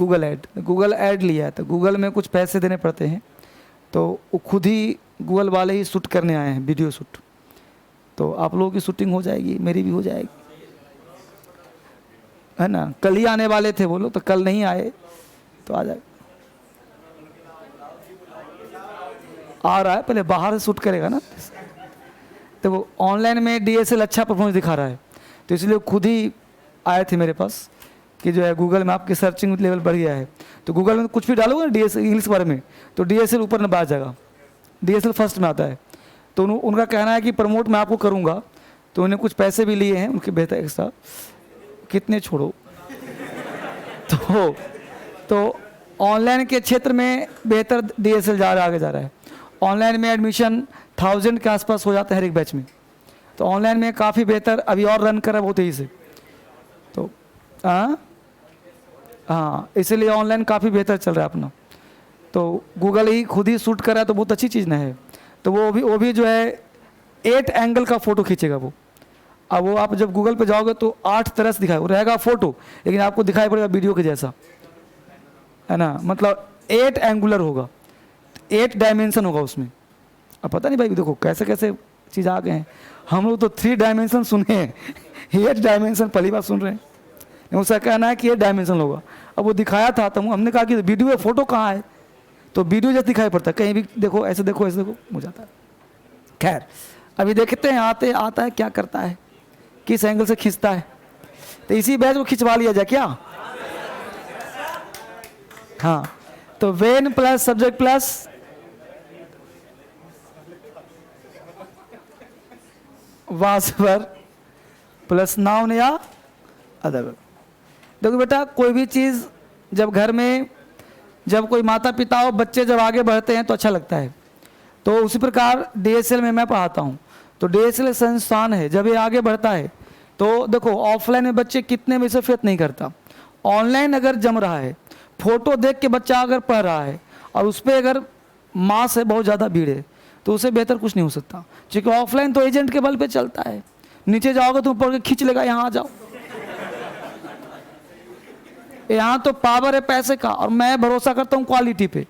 ऐड लिया है, तो गूगल में कुछ पैसे देने पड़ते हैं, तो वो खुद ही गूगल वाले ही शूट करने आए हैं, वीडियो शूट। तो आप लोगों की शूटिंग हो जाएगी, मेरी भी हो जाएगी, है ना? कल ही आने वाले थे वो लोग, तो कल नहीं आए तो आ जाए। आ रहा है, पहले बाहर से शूट करेगा ना। तो वो ऑनलाइन में डीएसएल अच्छा परफॉर्मेंस दिखा रहा है, तो इसलिए खुद ही आए थे मेरे पास कि जो है गूगल में आपकी सर्चिंग लेवल बढ़ गया है, तो गूगल में कुछ भी डालोगे ना डीएसएल इंग्लिश के बारे में तो डीएसएल ऊपर न आ जाएगा, डीएसएल फर्स्ट में आता है। तो उनका कहना है कि प्रमोट मैं आपको करूँगा, तो उन्हें कुछ पैसे भी लिए हैं उनके बेहतर एक्स्ट्रा, कितने छोड़ो। तो ऑनलाइन के क्षेत्र में बेहतर डीएसएल जा रहा, आगे जा रहा है। ऑनलाइन में एडमिशन 1000 के आसपास हो जाता है हर एक बैच में, तो ऑनलाइन में काफ़ी बेहतर अभी और रन कर रहा है बहुत तेज़ी से। तो हाँ, इसीलिए ऑनलाइन काफ़ी बेहतर चल रहा है अपना। तो गूगल ही खुद ही शूट कर रहा है तो बहुत अच्छी चीज़ ना है। तो वो भी जो है 8 एंगल का फ़ोटो खींचेगा वो। अब वो आप जब गूगल पे जाओगे तो 8 तरह से दिखाए, वो रहेगा फ़ोटो लेकिन आपको दिखाई पड़ेगा वीडियो के जैसा, है ना। मतलब 8 एंगुलर होगा, 8 डायमेंशन होगा उसमें। अब पता नहीं भाई, देखो कैसे कैसे चीज़ आ गए हैं। हम लोग तो 3 डायमेंशन सुने हैं, 8 डायमेंशन पहली बार सुन रहे हैं। उसका कहना है कि 8 डायमेंशन होगा। अब वो दिखाया था तो हमने कहा कि वीडियो में फ़ोटो कहाँ है, तो वीडियो जैसे दिखाई पड़ता है, कहीं भी देखो ऐसे देखो ऐसे देखो हो जाता है। खैर अभी देखते हैं आता है क्या करता है, किस एंगल से खींचता है। तो इसी बैच को खिंचवा लिया जाए क्या? हाँ, तो वेन प्लस सब्जेक्ट प्लस वास वर्ब प्लस नाउन या अदर वर्ब। देखो बेटा, कोई भी चीज़ जब घर में जब कोई माता पिता और बच्चे जब आगे बढ़ते हैं तो अच्छा लगता है। तो उसी प्रकार डीएसएल में मैं पढ़ाता हूँ, तो डीएसएल संस्थान है, जब ये आगे बढ़ता है तो देखो ऑफलाइन में बच्चे कितने में से फेथ नहीं करता, ऑनलाइन अगर जम रहा है, फोटो देख के बच्चा अगर पढ़ रहा है और उस पर अगर मास है, बहुत ज़्यादा भीड़ है, तो उससे बेहतर कुछ नहीं हो सकता। क्योंकि ऑफलाइन तो एजेंट के बल पे चलता है, नीचे जाओगे तो ऊपर के खींच लेगा, यहाँ आ जाओ। यहाँ तो पावर है पैसे का, और मैं भरोसा करता हूँ क्वालिटी पे।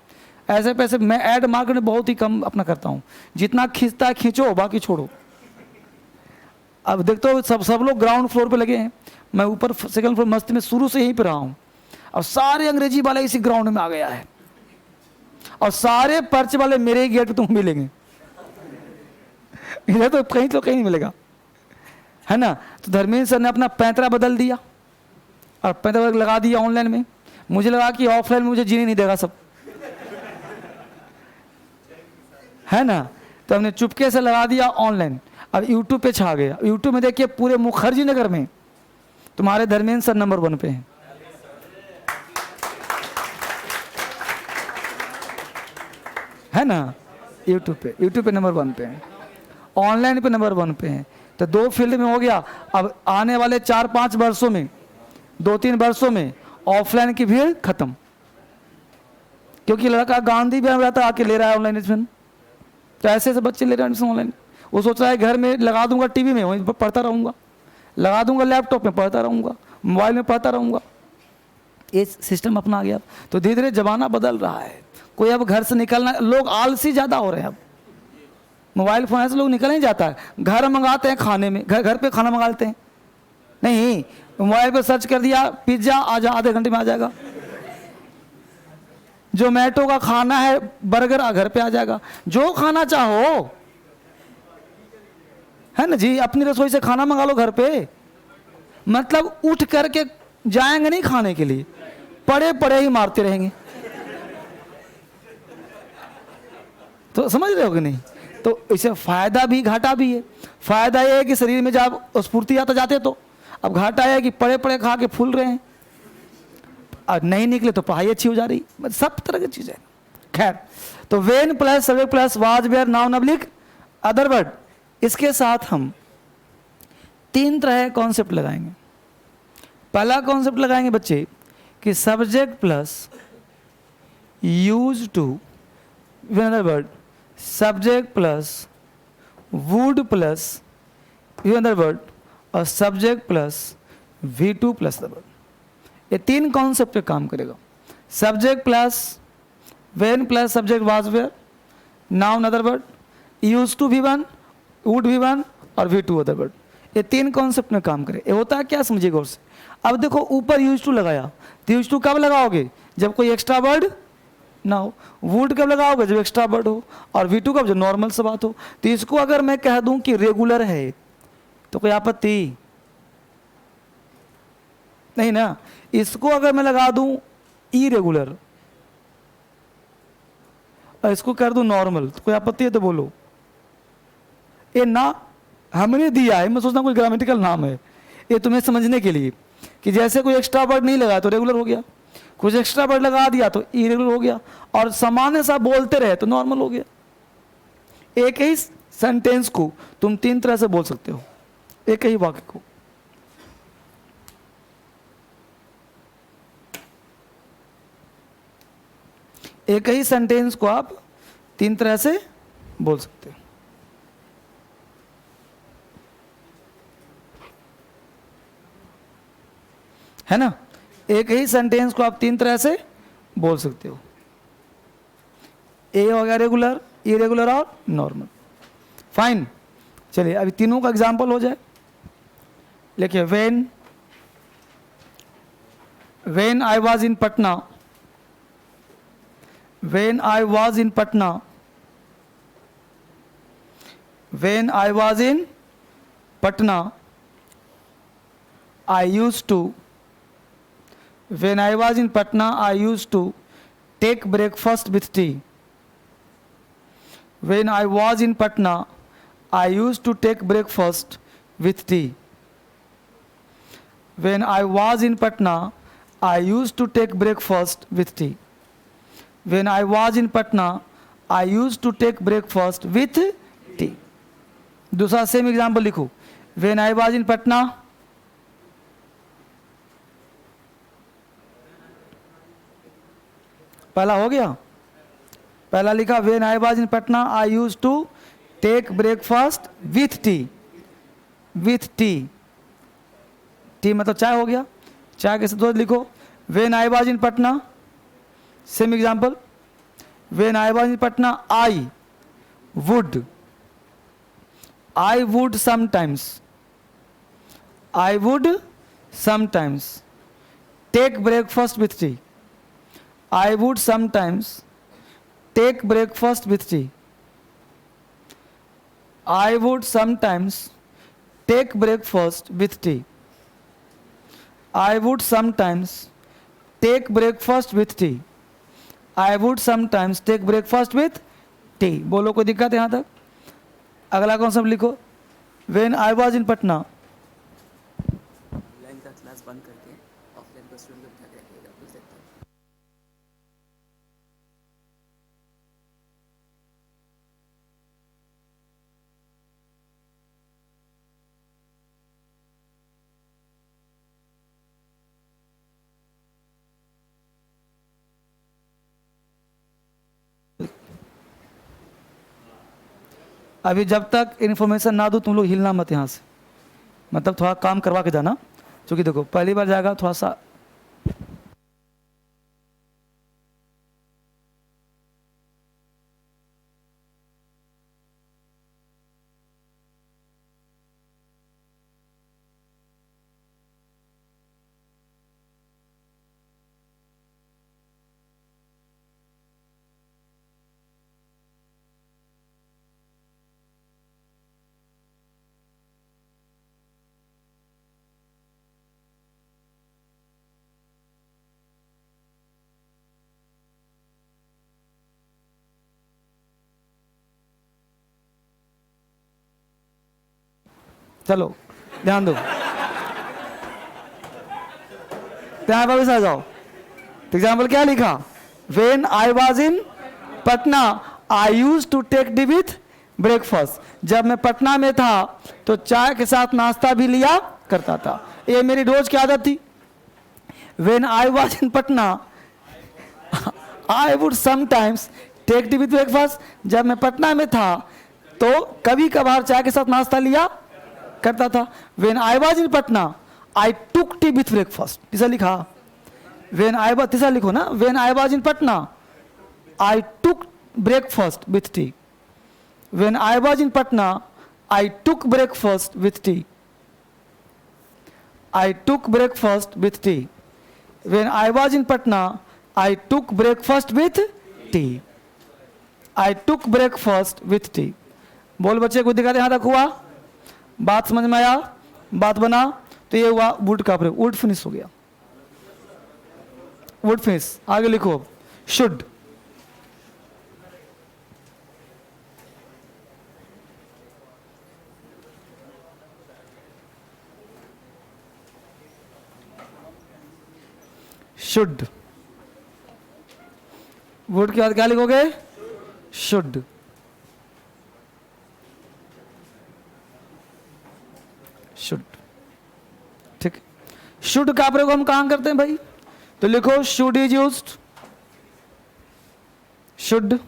ऐसे पैसे मैं ऐड मार्केट में बहुत ही कम अपना करता हूँ, जितना खींचता है खींचो, बाकी छोड़ो। अब देखते हो सब लोग ग्राउंड फ्लोर पे लगे हैं, मैं ऊपर सेकंड फ्लोर मस्ती में शुरू से यहीं पे रहा हूँ। अब सारे अंग्रेजी वाले इसी ग्राउंड में आ गया है, और सारे पर्चे वाले मेरे ही गेट पे तुम मिलेंगे। इधर तो कहीं नहीं मिलेगा, है ना। तो धर्मेंद्र सर ने अपना पैंतरा बदल दिया और पैंतरा लगा दिया ऑनलाइन में। मुझे लगा कि ऑफलाइन में मुझे जीने नहीं देगा सब, है ना। तो हमने चुपके से लगा दिया ऑनलाइन। अब यूट्यूब पे छा गया। यूट्यूब में देखिए पूरे मुखर्जी नगर में तुम्हारे धर्मेंद्र सर नंबर 1 पे हैं, है ना। यूट्यूब पे नंबर 1 पे हैं, ऑनलाइन पे नंबर 1 पे हैं। तो 2 फील्ड में हो गया। अब आने वाले 4-5 वर्षों में, 2-3 वर्षों में ऑफलाइन की भीड़ खत्म, क्योंकि लड़का गांधी भी रहता आके ले रहा है ऑनलाइन एडमिशन। तो ऐसे बच्चे ले रहे हैं एडमिशन ऑनलाइन। वो सोच रहा है घर में लगा दूंगा टीवी में, वहीं पर पढ़ता रहूंगा, लगा दूंगा लैपटॉप में पढ़ता रहूंगा, मोबाइल में पढ़ता रहूंगा। ये सिस्टम अपना आ गया। तो धीरे धीरे जमाना बदल रहा है। कोई अब घर से निकलना, लोग आलसी ज़्यादा हो रहे हैं। अब मोबाइल फोन से लोग निकल नहीं जाता है, घर मंगाते हैं खाने में, घर पे खाना मंगा लेते हैं। नहीं, मोबाइल पे सर्च कर दिया पिज्ज़ा, आधे घंटे में आ जाएगा। जोमेटो का खाना है, बर्गर घर पे आ जाएगा। जो खाना चाहो, है ना जी, अपनी रसोई से खाना मंगा लो घर पे। मतलब उठ करके जाएंगे नहीं खाने के लिए, पड़े पड़े ही मारते रहेंगे। तो समझ रहे हो कि नहीं। तो इससे फायदा भी घाटा भी है। फायदा ये है कि शरीर में जब स्फूर्ति आता जाते, तो अब घाटा है कि पड़े पड़े खा के फूल रहे हैं, और नहीं निकले तो पढ़ाई अच्छी हो जा रही, सब तरह की चीजें। खैर, तो when plus subject plus was were noun oblique other word, इसके साथ हम 3 तरह कॉन्सेप्ट लगाएंगे। पहला कॉन्सेप्ट लगाएंगे बच्चे कि subject plus use to, with other word subject plus would plus, with other word, और subject plus V2 plus the word. ये 3 कॉन्सेप्ट पे काम करेगा। Subject plus when plus subject was were noun other word, use to V1, would V1 और V2 अदर वर्ड। ये 3 कॉन्सेप्ट में काम करे। ये होता है क्या, समझिए गौर से। अब देखो ऊपर यूज टू लगाया, तो यूज टू कब लगाओगे, जब कोई एक्स्ट्रा वर्ड ना हो। वुड कब लगाओगे, जब एक्स्ट्रा वर्ड हो। और V2 कब, जब नॉर्मल से बात हो। तो इसको अगर मैं कह दूं कि रेगुलर है तो कोई आपत्ति नहीं ना। इसको अगर मैं लगा दूं इरेगुलर और इसको कर दूं नॉर्मल, तो कोई आपत्ति है तो बोलो। ये ना हमने दिया है, मैं सोचता कोई ग्रामेटिकल नाम है ये तुम्हें समझने के लिए, कि जैसे कोई एक्स्ट्रा वर्ड नहीं लगा तो रेगुलर हो गया, कुछ एक्स्ट्रा वर्ड लगा दिया तो इरेगुलर हो गया, और सामान्य सा बोलते रहे तो नॉर्मल हो गया। एक ही सेंटेंस को तुम 3 तरह से बोल सकते हो, एक ही वाक्य को। एक ही सेंटेंस को आप 3 तरह से बोल सकते हो। है ना, एक ही सेंटेंस को आप 3 तरह से बोल सकते हो। ए हो गया रेगुलर, इरेगुलर और नॉर्मल। फाइन, चलिए अभी तीनों का एग्जांपल हो जाए। लिखिए, when I was in Patna, when I was in Patna, when I was in Patna, I used to, when I was in Patna, I used to take breakfast with tea. When I was in Patna, I used to take breakfast with tea. When I was in Patna, I used to take breakfast with tea. When I was in Patna, I used to take breakfast with tea. दूसरा सेम एग्जाम्पल लिखो। When I was in Patna, पहला हो गया, पहला लिखा When I was in Patna, I used to take breakfast with tea. With tea, T मतलब चाय हो गया, चाय के साथ लिखो When I was in Patna, same example. When I was in Patna, I would sometimes take breakfast with tea. I would sometimes take breakfast with tea. I would sometimes take breakfast with tea. I would sometimes take breakfast with tea. I would sometimes take breakfast with tea. बोलो, कोई दिक्कत है यहाँ तक? अगला कौन सा लिखो। When I was in Patna, online का क्लास बंद करके ऑफलाइन का स्टूडेंट को क्या रखिएगा, कुछ देखते हैं। अभी जब तक इन्फॉर्मेशन ना दूँ तुम लोग हिलना मत यहाँ से, मतलब थोड़ा काम करवा के जाना, क्योंकि देखो पहली बार जाएगा थोड़ा सा। चलो ध्यान दो, यहाँ वापस आ जाओ। तो एग्जाम्पल क्या लिखा? When I was in Patna, I used to take tea with breakfast. जब मैं पटना में था तो चाय के साथ नाश्ता भी लिया करता था, ये मेरी रोज की आदत थी। When I was in Patna, I would sometimes take tea with breakfast. जब मैं पटना में था तो कभी कभार चाय के साथ नाश्ता लिया करता था। When I was in Patna, I took tea with breakfast. तीसरा लिखा, When I was, तीसरा लिखो ना, When I was in Patna, I took breakfast with tea. When I was in Patna, I took breakfast with tea. I took breakfast with tea. When I was in Patna, I took breakfast with tea. I took breakfast with tea. बोल बच्चे, कोई दिक्कत यहाँ तक हुआ? बात समझ में आया? बात बना? तो ये हुआ वुड का प्रयोग, वुड फिनिश हो गया, वुड फिनिश। आगे लिखो शुड। शुड, वुड के बाद क्या लिखोगे? शुड। शुड, ठीक। शुड का प्रयोग हम कहां करते हैं भाई? तो लिखो should is used Should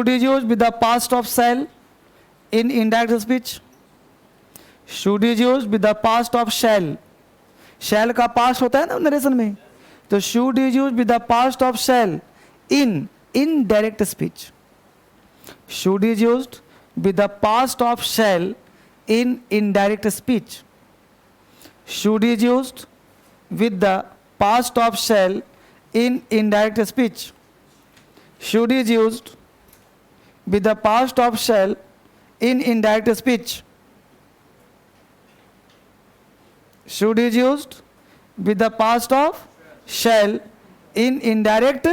is used with the past of shall in indirect speech. Should is used with the past of shall. Shall का past होता है ना नरेशन में, तो should is used with the past of shall in indirect speech. Should is used with the past of shall in indirect speech. Should is used with the past of shall in indirect speech. Should is used with the past of shall in indirect speech. Should is used with the past of shall in indirect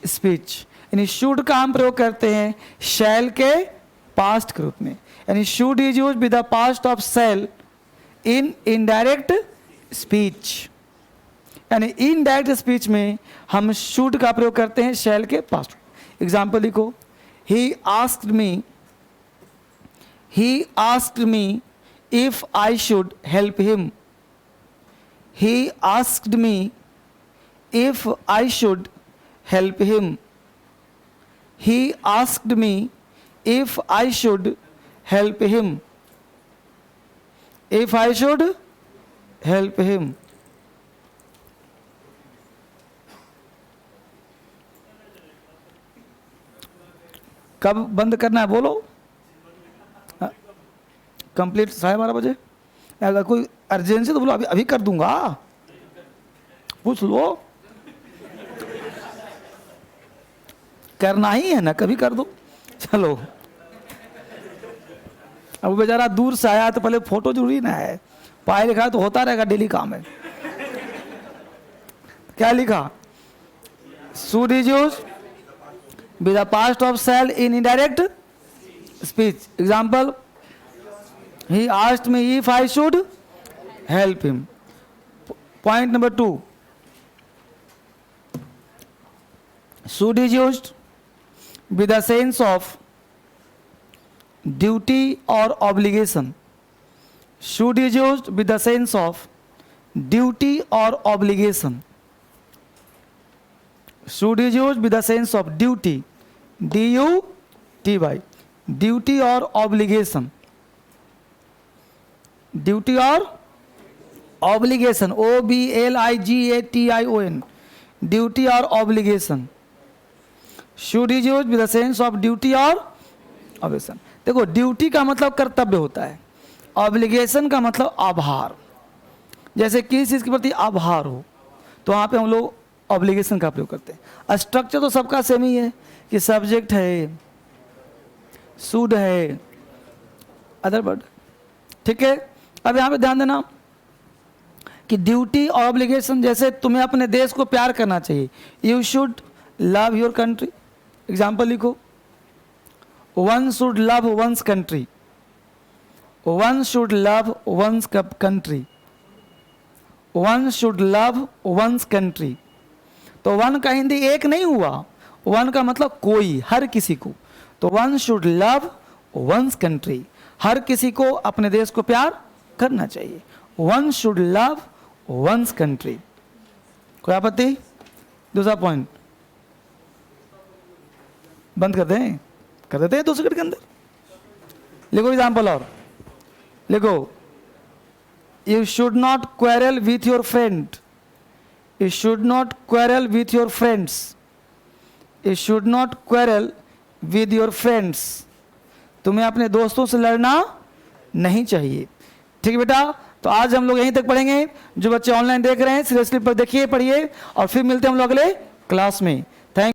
speech. यानी should का हम प्रयोग करते हैं shall के past के रूप में, यानी should is used with the past of shall in indirect speech. यानी indirect speech में हम should का प्रयोग करते हैं shall के past. एग्जाम्पल लिखो, he asked me if I should help him. He asked me if I should help him. He asked me if I should help him. If I should help him. कब बंद करना है बोलो? कंप्लीट 12:30 बजे. अगर कोई अर्जेंसी तो बोलो, अभी अभी कर दूंगा, पूछ लो. करना ही है ना, कभी कर दो. चलो, अब बेचारा दूर से आया तो पहले फोटो जरूरी ना है, पढ़ाई लिखा तो होता रहेगा, डेली काम है. क्या लिखा? should is used with the past of shall in indirect speech. Example, he asked me if I should help him. Point number 2. Should is used with the sense of duty or obligation. Should is used with the sense of duty or obligation. Should is used with the sense of duty, D-U-T-Y, duty or obligation. Duty or obligation, O-B-L-I-G-A-T-I-O-N, duty or obligation. Should is used with the sense of duty or obligation. देखो, ड्यूटी का मतलब कर्तव्य होता है, ऑब्लिगेशन का मतलब आभार. जैसे किसी चीज़ के प्रति आभार हो तो वहाँ पे हम लोग ऑब्लिगेशन का प्रयोग करते हैं. स्ट्रक्चर तो सबका सेम ही है कि सब्जेक्ट है, शुड है, अदर वर्ड. ठीक है. अब यहाँ पे ध्यान देना कि ड्यूटी और ऑब्लिगेशन, जैसे तुम्हें अपने देश को प्यार करना चाहिए, you should love your country. Example लिखो, one should love one's country. One should love one's country. One should love one's country. तो वन का हिंदी एक नहीं हुआ, वन का मतलब कोई, हर किसी को. तो one should love one's country, हर किसी को अपने देश को प्यार करना चाहिए. One should love one's country. कोई आपत्ति? दूसरा पॉइंट बंद कर दें, कर देते हैं 2 सेकंड के अंदर. लिखो एग्जाम्पल और लिखो, you should not quarrel with your friend. You should not quarrel with your friends. You should not quarrel with your friends. तुम्हें अपने दोस्तों से लड़ना नहीं चाहिए. ठीक है बेटा, तो आज हम लोग यहीं तक पढ़ेंगे. जो बच्चे ऑनलाइन देख रहे हैं सीरियसली पर देखिए, पढ़िए, और फिर मिलते हैं हम लोग अगले क्लास में.